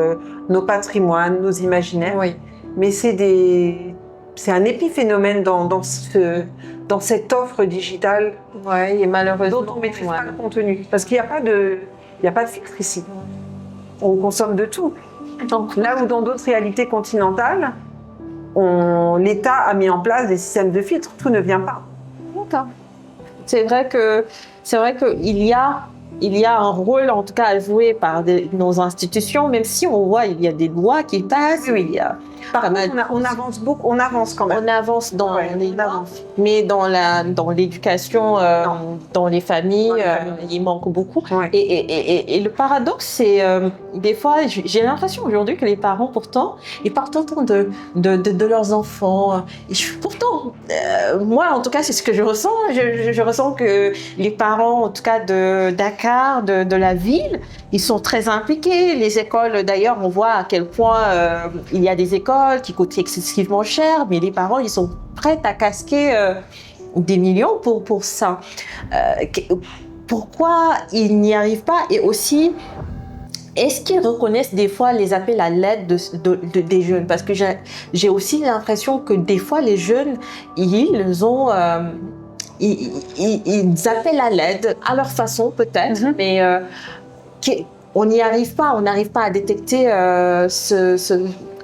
nos patrimoines, nos imaginaires. Oui. Mais c'est un épiphénomène dans cette offre digitale Et malheureusement, dont on ne maîtrise pas le contenu. Parce qu'il n'y a pas de filtre ici. On consomme de tout. Donc, là où dans d'autres réalités continentales, l'État a mis en place des systèmes de filtres, tout ne vient pas. C'est vrai qu'il y a un rôle en tout cas à jouer par nos institutions, même si on voit il y a des lois qui passent. Oui. Il y a Par contre, on avance beaucoup, on avance quand même. On avance dans mais dans l'éducation, dans les familles, il manque beaucoup. Ouais. Et le paradoxe, c'est des fois, j'ai l'impression aujourd'hui que les parents, pourtant, ils parlent tout le temps de leurs enfants. Pourtant, moi, en tout cas, c'est ce que je ressens. Je ressens que les parents, en tout cas de Dakar, de la ville, ils sont très impliqués. Les écoles, d'ailleurs, on voit à quel point il y a des écoles qui coûtent excessivement cher, mais les parents, ils sont prêts à casquer des millions pour ça. Pourquoi ils n'y arrivent pas? Et aussi, est-ce qu'ils reconnaissent des fois les appels à l'aide des jeunes? Parce que j'ai aussi l'impression que des fois, les jeunes, ils appellent à l'aide, à leur façon peut-être, mais on n'y arrive pas. On n'arrive pas à détecter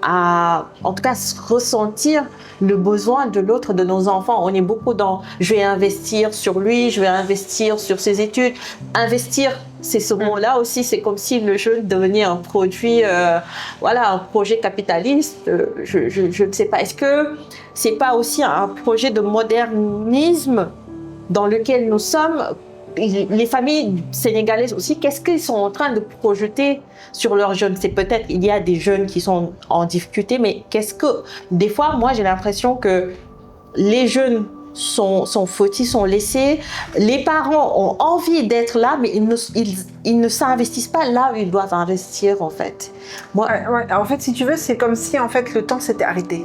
en tout cas ressentir le besoin de l'autre, de nos enfants. On est beaucoup dans « je vais investir sur lui, je vais investir sur ses études ». Investir, c'est ce mot-là aussi, c'est comme si le jeune devenait un produit, un projet capitaliste. Je ne sais pas. Est-ce que c'est pas aussi un projet de modernisme dans lequel nous sommes? Les familles sénégalaises aussi, qu'est-ce qu'ils sont en train de projeter sur leurs jeunes? C'est peut-être, il y a des jeunes qui sont en difficulté, mais des fois, moi, j'ai l'impression que les jeunes sont fautifs, sont laissés. Les parents ont envie d'être là, mais ils ne s'investissent pas là où ils doivent investir, en fait. En fait, si tu veux, c'est comme si, en fait, le temps s'était arrêté.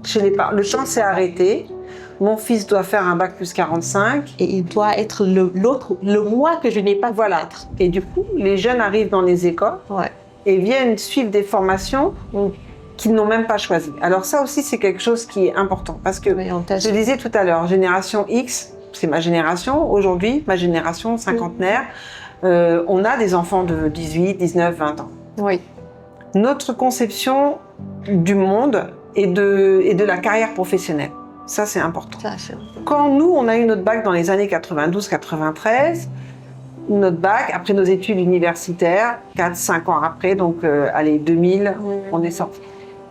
Chez les parents, le temps s'est arrêté. Mon fils doit faire un bac plus 45. Et il doit être le moi que je n'ai pas. Voilà. Et du coup, les jeunes arrivent dans les écoles et viennent suivre des formations qu'ils n'ont même pas choisies. Alors ça aussi, c'est quelque chose qui est important. Parce que, je disais tout à l'heure, génération X, c'est ma génération. Aujourd'hui, ma génération cinquantenaire, on a des enfants de 18, 19, 20 ans. Oui. Notre conception du monde et de la carrière professionnelle. Ça, c'est important. Quand nous, on a eu notre bac dans les années 92-93, notre bac, après nos études universitaires, 4-5 ans après, donc 2000, on est sorti.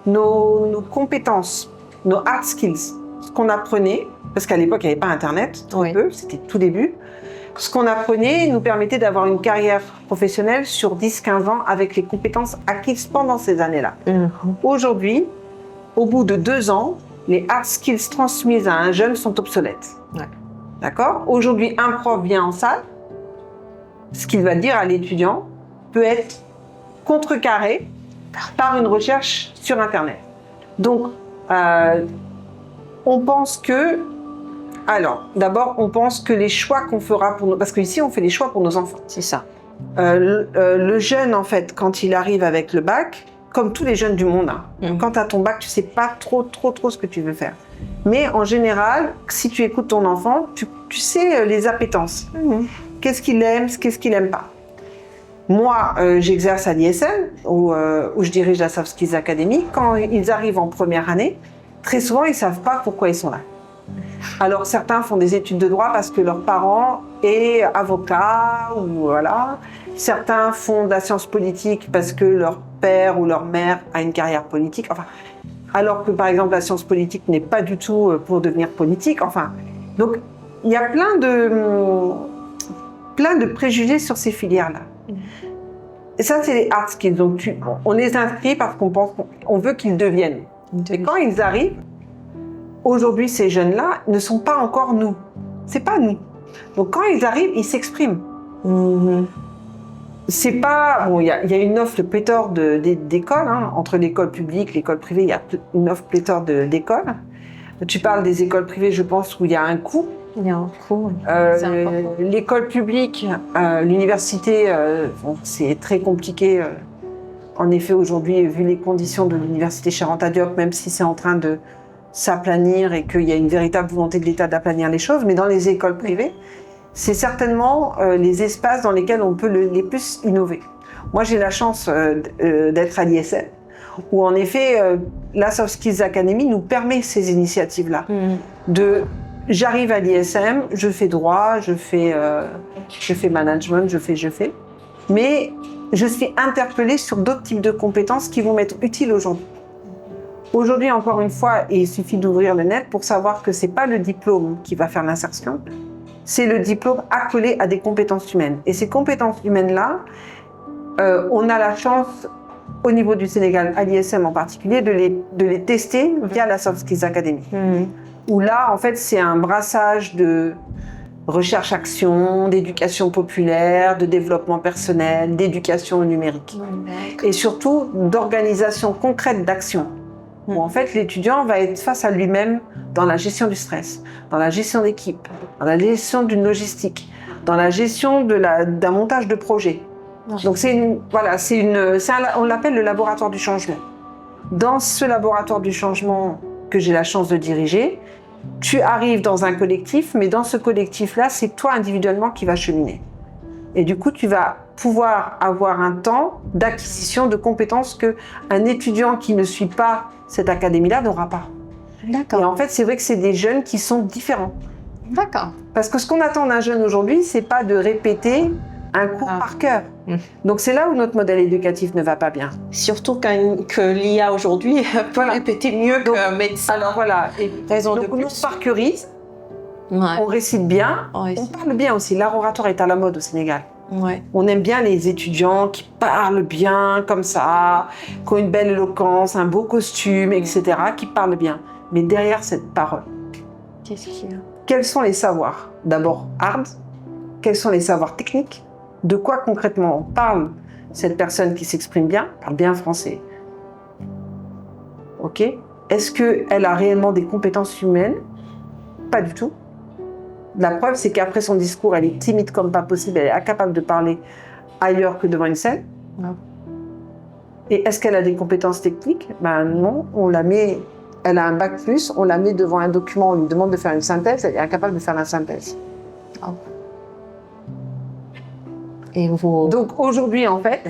Nos compétences, nos hard skills, ce qu'on apprenait, parce qu'à l'époque, il n'y avait pas Internet, c'était tout début, ce qu'on apprenait nous permettait d'avoir une carrière professionnelle sur 10-15 ans avec les compétences acquises pendant ces années-là. Aujourd'hui, au bout de 2 ans, les hard skills transmises à un jeune sont obsolètes. D'accord? Aujourd'hui, un prof vient en salle, ce qu'il va dire à l'étudiant peut être contrecarré par une recherche sur Internet. Donc, on pense que... Alors, d'abord, on pense que les choix qu'on fera pour nos... Parce qu'ici, on fait les choix pour nos enfants. C'est ça. Le jeune, en fait, quand il arrive avec le bac, comme tous les jeunes du monde, quand tu as ton bac, tu ne sais pas trop ce que tu veux faire. Mais en général, si tu écoutes ton enfant, tu sais les appétences. Qu'est-ce qu'il aime, qu'est-ce qu'il n'aime pas. Moi, j'exerce à l'ISM, où je dirige la Soft Skills Academy. Quand ils arrivent en première année, très souvent, ils ne savent pas pourquoi ils sont là. Alors certains font des études de droit parce que leurs parents est avocat ou voilà. Certains font de la science politique parce que leur père ou leur mère a une carrière politique. Enfin, alors que par exemple la science politique n'est pas du tout pour devenir politique. Enfin, donc il y a plein de préjugés sur ces filières-là. Et ça, c'est les hard skills. Donc on les inscrit parce qu'on veut qu'ils deviennent. Et quand ils arrivent, aujourd'hui, ces jeunes-là ne sont pas encore nous. C'est pas nous. Donc quand ils arrivent, ils s'expriment. C'est pas bon. Il y a une offre pléthore d'écoles entre l'école publique, l'école privée. Il y a une offre pléthore d'écoles. Tu parles des écoles privées, je pense, où il y a un coût. Il y a un coût. L'école publique, l'université, c'est très compliqué. En effet, aujourd'hui, vu les conditions de l'université Charente à Diop, même si c'est en train de s'aplanir et qu'il y a une véritable volonté de l'État d'aplanir les choses, mais dans les écoles privées, c'est certainement les espaces dans lesquels on peut les plus innover. Moi, j'ai la chance d'être à l'ISM, où en effet, la Soft Skills Academy nous permet ces initiatives-là. J'arrive à l'ISM, je fais droit, je fais management, je fais. Mais je suis interpellée sur d'autres types de compétences qui vont m'être utiles aujourd'hui. Aujourd'hui, encore une fois, il suffit d'ouvrir le net pour savoir que c'est pas le diplôme qui va faire l'insertion, c'est le diplôme accolé à des compétences humaines. Et ces compétences humaines-là, on a la chance, au niveau du Sénégal, à l'ISM en particulier, de les tester via la Soft Skills Academy. Où là, en fait, c'est un brassage de recherche-action, d'éducation populaire, de développement personnel, d'éducation au numérique. Et surtout, d'organisation concrète d'action. Où en fait, l'étudiant va être face à lui-même dans la gestion du stress, dans la gestion d'équipe, dans la gestion d'une logistique, dans la gestion d'un montage de projet. Donc on l'appelle le laboratoire du changement. Dans ce laboratoire du changement que j'ai la chance de diriger, tu arrives dans un collectif, mais dans ce collectif-là, c'est toi individuellement qui vas cheminer. Et du coup, tu vas pouvoir avoir un temps d'acquisition de compétences qu'un étudiant qui ne suit pas cette académie-là n'aura pas. D'accord. Et en fait, c'est vrai que c'est des jeunes qui sont différents. D'accord. Parce que ce qu'on attend d'un jeune aujourd'hui, c'est pas de répéter un cours par cœur. Donc c'est là où notre modèle éducatif ne va pas bien. Surtout que l'IA aujourd'hui peut répéter mieux qu'un médecin. Alors voilà, et raison donc de plus. on parcurise, on récite bien, on parle bien aussi. L'art oratoire est à la mode au Sénégal. On aime bien les étudiants qui parlent bien comme ça, qui ont une belle éloquence, un beau costume, etc., qui parlent bien. Mais derrière cette parole, qu'est-ce qu'il y a ? Quels sont les savoirs ? D'abord hard, quels sont les savoirs techniques ? De quoi concrètement parle cette personne qui s'exprime bien, parle bien français. Ok ? Est-ce qu'elle a réellement des compétences humaines ? Pas du tout. La preuve, c'est qu'après son discours, elle est timide comme pas possible, elle est incapable de parler ailleurs que devant une scène. Et est-ce qu'elle a des compétences techniques ? Ben non, elle a un bac plus, on la met devant un document, on lui demande de faire une synthèse, elle est incapable de faire la synthèse. Donc aujourd'hui, en fait,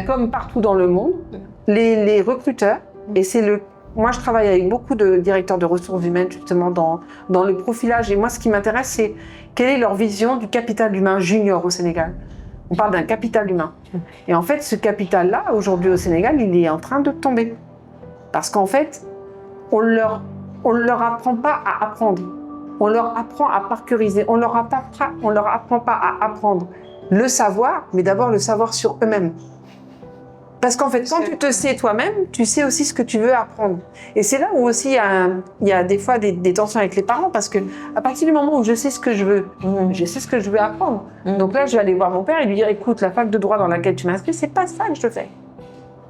comme partout dans le monde, les recruteurs, et moi je travaille avec beaucoup de directeurs de ressources humaines justement dans le profilage, et moi ce qui m'intéresse, c'est quelle est leur vision du capital humain junior au Sénégal. On parle d'un capital humain. Et en fait, ce capital-là, aujourd'hui au Sénégal, il est en train de tomber. Parce qu'en fait, on leur apprend pas à apprendre. On leur apprend à parcuriser. On leur apprend pas à apprendre le savoir, mais d'abord le savoir sur eux-mêmes. Parce qu'en fait, quand tu te sais toi-même, tu sais aussi ce que tu veux apprendre. Et c'est là où aussi il y a des fois des tensions avec les parents, parce que à partir du moment où je sais ce que je veux, je sais ce que je veux apprendre. Donc là, je vais aller voir mon père et lui dire, écoute, la fac de droit dans laquelle tu m'inscris, c'est pas ça que je fais.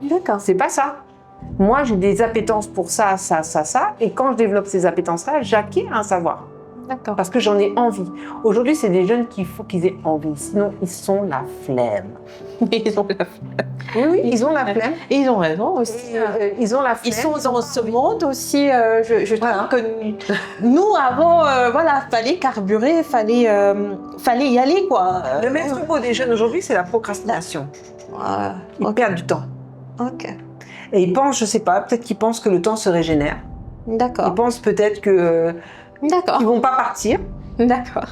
D'accord. C'est pas ça. Moi, j'ai des appétences pour ça, ça, ça, ça, et quand je développe ces appétences-là, j'acquiers un savoir. D'accord. Parce que j'en ai envie. Aujourd'hui, c'est des jeunes qu'il faut qu'ils aient envie, sinon ils sont la flemme. Ils ont la flemme. Oui, ils ont la flemme. Et ils ont raison aussi. Ils ont la flemme. Ils sont dans ce monde aussi. Je trouve que nous, avant, fallait carburer, fallait y aller, quoi. Le maître mot des jeunes aujourd'hui, c'est la procrastination. Ils perdent du temps. Ok. Et ils pensent, je sais pas, peut-être qu'ils pensent que le temps se régénère. D'accord. Ils pensent peut-être que D'accord. Ils vont pas partir. D'accord.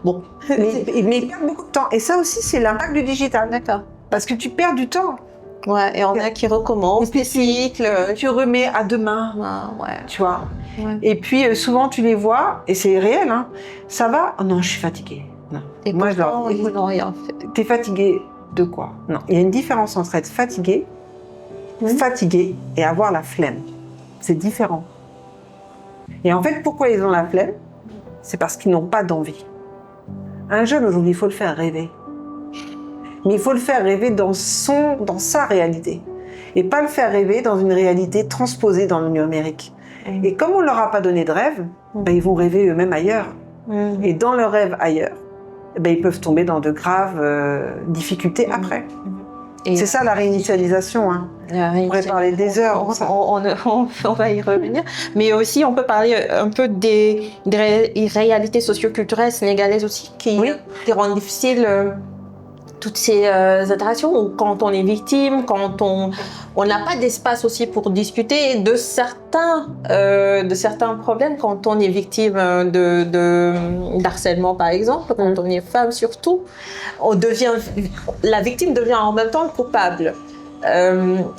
Bon. Mais ils perdent beaucoup de temps. Et ça aussi, c'est l'impact du digital. D'accord. Parce que tu perds du temps. Ouais, et on a qui recommencent des cycles. Tu remets à demain, Ouais. tu vois. Ouais. Et puis, souvent, tu les vois, et c'est réel, hein. Ça va? Oh non, je suis fatiguée. Non. Et Moi, je leur pourtant, dis, ils n'ont rien fait. t'es fatiguée de quoi? Non, il y a une différence entre être fatigué et avoir la flemme. C'est différent. Et en fait, pourquoi ils ont la flemme? C'est parce qu'ils n'ont pas d'envie. Un jeune, aujourd'hui, il faut le faire rêver. Mais il faut le faire rêver dans sa réalité. Et pas le faire rêver dans une réalité transposée dans le numérique. Et comme on ne leur a pas donné de rêve, ils vont rêver eux-mêmes ailleurs. Et dans leur rêve ailleurs, ils peuvent tomber dans de graves difficultés après. Et c'est ça la réinitialisation. Hein. On pourrait parler des heures. On va y revenir. Mais aussi, on peut parler un peu des réalités socioculturelles sénégalaises aussi qui rendent difficile toutes ces interactions. Quand on est victime, quand on n'a pas d'espace aussi pour discuter de certains problèmes, quand on est victime d'harcèlement par exemple, quand on est femme surtout, la victime devient en même temps le coupable.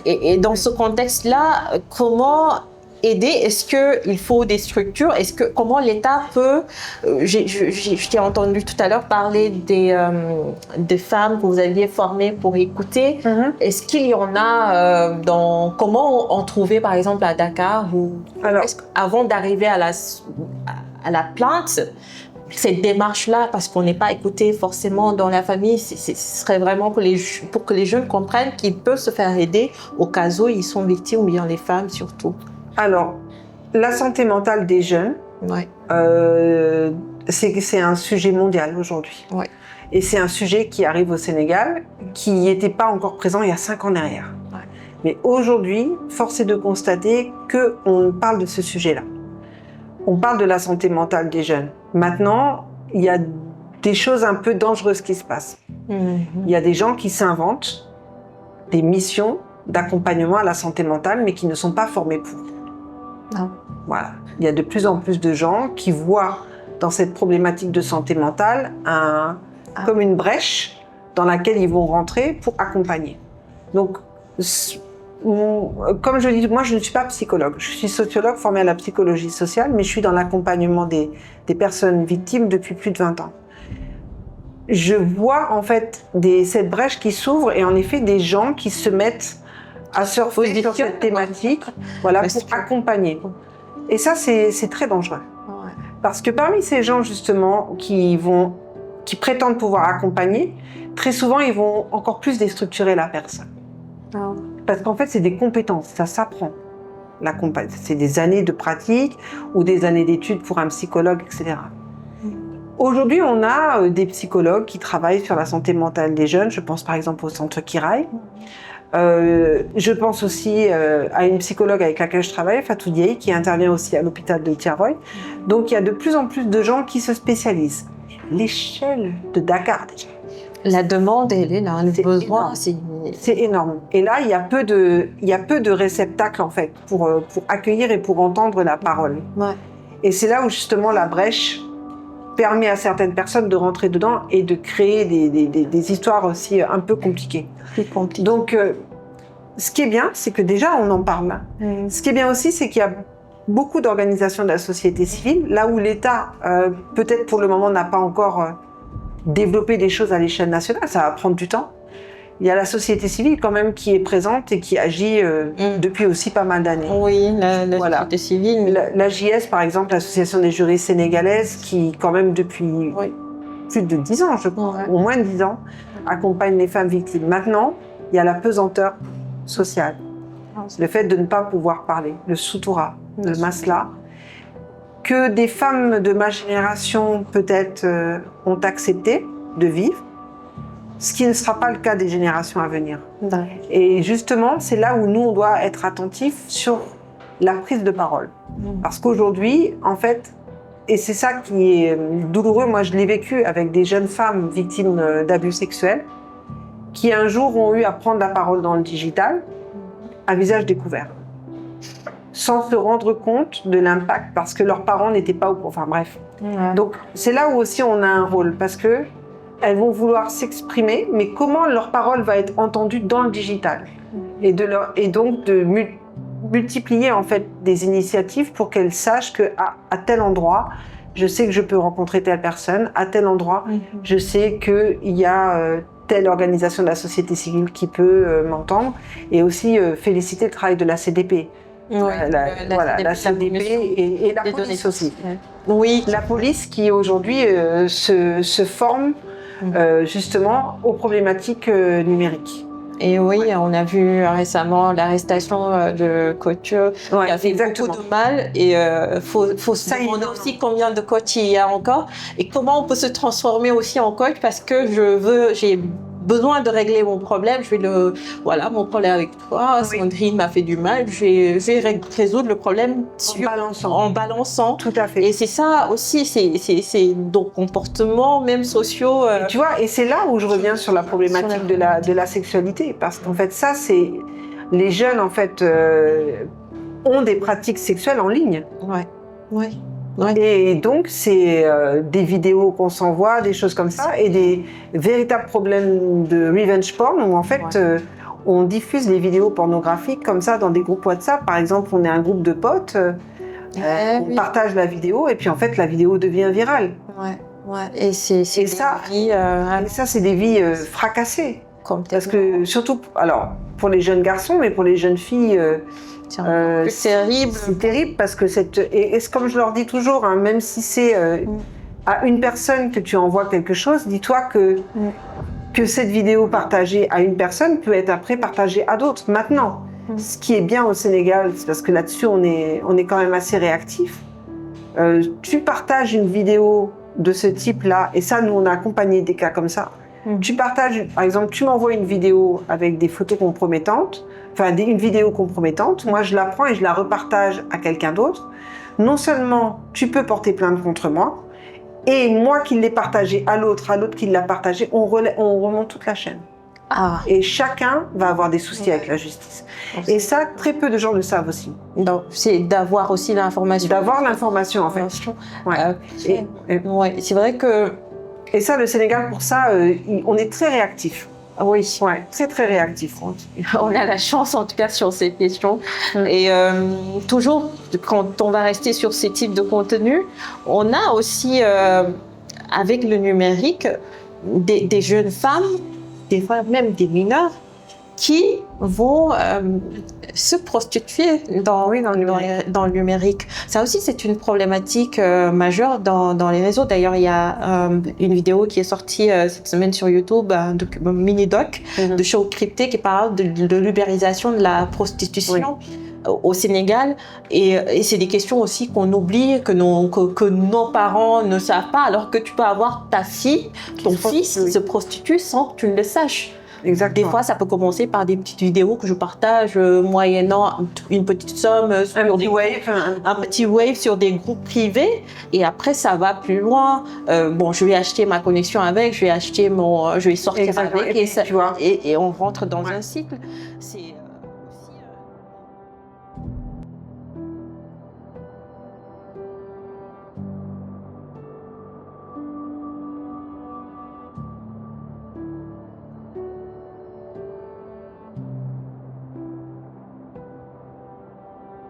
Et dans ce contexte-là, comment aider? Est-ce qu'il faut des structures? Comment l'État peut... Je t'ai entendu tout à l'heure parler des femmes que vous aviez formées pour écouter. Est-ce qu'il y en a comment en trouver par exemple à Dakar avant d'arriver à la plainte? Cette démarche-là, parce qu'on n'est pas écouté forcément dans la famille, ce serait vraiment pour que les jeunes comprennent qu'ils peuvent se faire aider au cas où ils sont victimes, ou bien les femmes surtout. Alors, la santé mentale des jeunes, c'est un sujet mondial aujourd'hui. Ouais. Et c'est un sujet qui arrive au Sénégal, qui n'était pas encore présent il y a 5 ans derrière. Ouais. Mais aujourd'hui, force est de constater qu'on parle de ce sujet-là. On parle de la santé mentale des jeunes. Maintenant, il y a des choses un peu dangereuses qui se passent. Il y a des gens qui s'inventent des missions d'accompagnement à la santé mentale, mais qui ne sont pas formés pour. Voilà. Il y a de plus en plus de gens qui voient dans cette problématique de santé mentale comme une brèche dans laquelle ils vont rentrer pour accompagner. Donc, comme je dis, moi je ne suis pas psychologue. Je suis sociologue formée à la psychologie sociale, mais je suis dans l'accompagnement des personnes victimes depuis plus de 20 ans. Je vois en fait cette brèche qui s'ouvre et en effet des gens qui se mettent à surfer sur cette thématique pour accompagner. Et ça, c'est très dangereux. Ouais. Parce que parmi ces gens, justement, qui prétendent pouvoir accompagner, très souvent, ils vont encore plus déstructurer la personne. Parce qu'en fait, c'est des compétences, ça s'apprend. C'est des années de pratique ou des années d'études pour un psychologue, etc. Aujourd'hui, on a des psychologues qui travaillent sur la santé mentale des jeunes. Je pense par exemple au centre Kiraï. Je pense aussi à une psychologue avec laquelle je travaille, Fatou Diaye, qui intervient aussi à l'hôpital de Tivaouane. Donc il y a de plus en plus de gens qui se spécialisent. L'échelle de Dakar déjà. La demande, elle est là, le besoin, c'est énorme. Et là, il y a peu de réceptacles en fait pour accueillir et pour entendre la parole. Ouais. Et c'est là où justement la brèche permet à certaines personnes de rentrer dedans et de créer des histoires aussi un peu compliquées. Donc, ce qui est bien, c'est que déjà on en parle. Ce qui est bien aussi, c'est qu'il y a beaucoup d'organisations de la société civile, là où l'État, peut-être pour le moment, n'a pas encore développé des choses à l'échelle nationale, ça va prendre du temps. Il y a la société civile quand même qui est présente et qui agit depuis aussi pas mal d'années. Oui, la société civile. La JS, par exemple, l'association des juristes sénégalaises, qui quand même depuis plus de 10 ans, je crois, au moins 10 ans, accompagne les femmes victimes. Maintenant, il y a la pesanteur sociale. Le fait de ne pas pouvoir parler, le soutoura, le masla, que des femmes de ma génération peut-être ont accepté de vivre, ce qui ne sera pas le cas des générations à venir. Et justement, c'est là où nous, on doit être attentifs sur la prise de parole. Parce qu'aujourd'hui, en fait, et c'est ça qui est douloureux, moi je l'ai vécu avec des jeunes femmes victimes d'abus sexuels, qui un jour ont eu à prendre la parole dans le digital, à visage découvert. sans se rendre compte de l'impact parce que leurs parents n'étaient pas au courant. Enfin bref. Ouais. Donc c'est là où aussi on a un rôle parce que elles vont vouloir s'exprimer, mais comment leur parole va être entendue dans le digital et donc de multiplier en fait des initiatives pour qu'elles sachent que à tel endroit, je sais que je peux rencontrer telle personne, à tel endroit, je sais qu'il y a telle organisation de la société civile qui peut m'entendre, et aussi féliciter le travail de la CDP. Ouais, la CDP et la police aussi. Ouais. Oui. La police qui aujourd'hui se forme justement aux problématiques numériques. Et oui, on a vu récemment l'arrestation de coachs qui a fait beaucoup de mal. Et faut se demander aussi combien de coachs il y a encore et comment on peut se transformer aussi en coach parce que j'ai besoin de régler mon problème. Mon problème avec toi, Sandrine m'a fait du mal. Je vais résoudre le problème en balançant. Tout à fait. Et c'est ça aussi, c'est nos comportements, même sociaux. Et tu vois, et c'est là où je reviens sur la problématique de la sexualité, parce qu'en fait, ça, c'est les jeunes en fait ont des pratiques sexuelles en ligne. Ouais. Ouais. Et donc, c'est des vidéos qu'on s'envoie, des choses comme ça, et des véritables problèmes de revenge porn, où en fait, on diffuse les vidéos pornographiques comme ça dans des groupes WhatsApp. Par exemple, on est un groupe de potes, on partage la vidéo, et puis en fait, la vidéo devient virale. Ouais. Et c'est des vies fracassées. Parce que, surtout, alors, pour les jeunes garçons, mais pour les jeunes filles... c'est terrible. C'est terrible parce que comme je leur dis toujours, hein, même si c'est à une personne que tu envoies quelque chose, dis-toi que cette vidéo partagée à une personne peut être après partagée à d'autres. Maintenant, ce qui est bien au Sénégal, c'est parce que là-dessus on est quand même assez réactif. Tu partages une vidéo de ce type-là, et ça, nous on a accompagné des cas comme ça. Tu partages, par exemple, tu m'envoies une vidéo avec des photos compromettantes, une vidéo compromettante, moi je la prends et je la repartage à quelqu'un d'autre. Non seulement tu peux porter plainte contre moi, et moi qui l'ai partagé à l'autre qui l'a partagé, on remonte toute la chaîne. Et chacun va avoir des soucis avec la justice. Et ça, très peu de gens le savent aussi. Donc, c'est d'avoir aussi l'information. D'avoir l'information, en fait. C'est vrai que... Et ça, le Sénégal, pour ça, on est très réactif. Oui, très très réactif. On a la chance en tout cas sur ces questions. Et toujours, quand on va rester sur ces types de contenus, on a aussi, avec le numérique, des jeunes femmes, des fois même des mineurs, qui vont se prostituer dans le numérique. Ça aussi, c'est une problématique majeure dans les réseaux. D'ailleurs, il y a une vidéo qui est sortie cette semaine sur YouTube, un mini-doc de Show Crypté qui parle de l'ubérisation de la prostitution au Sénégal. Et c'est des questions aussi qu'on oublie, que nos parents ne savent pas, alors que tu peux avoir ta fille, ton fils qui se prostitue sans que tu ne le saches. Exactement. Des fois, ça peut commencer par des petites vidéos que je partage moyennant une petite somme sur un petit wave sur des groupes privés. Et après, ça va plus loin. Je vais acheter ma connexion avec, je vais sortir avec, et on rentre dans un cycle.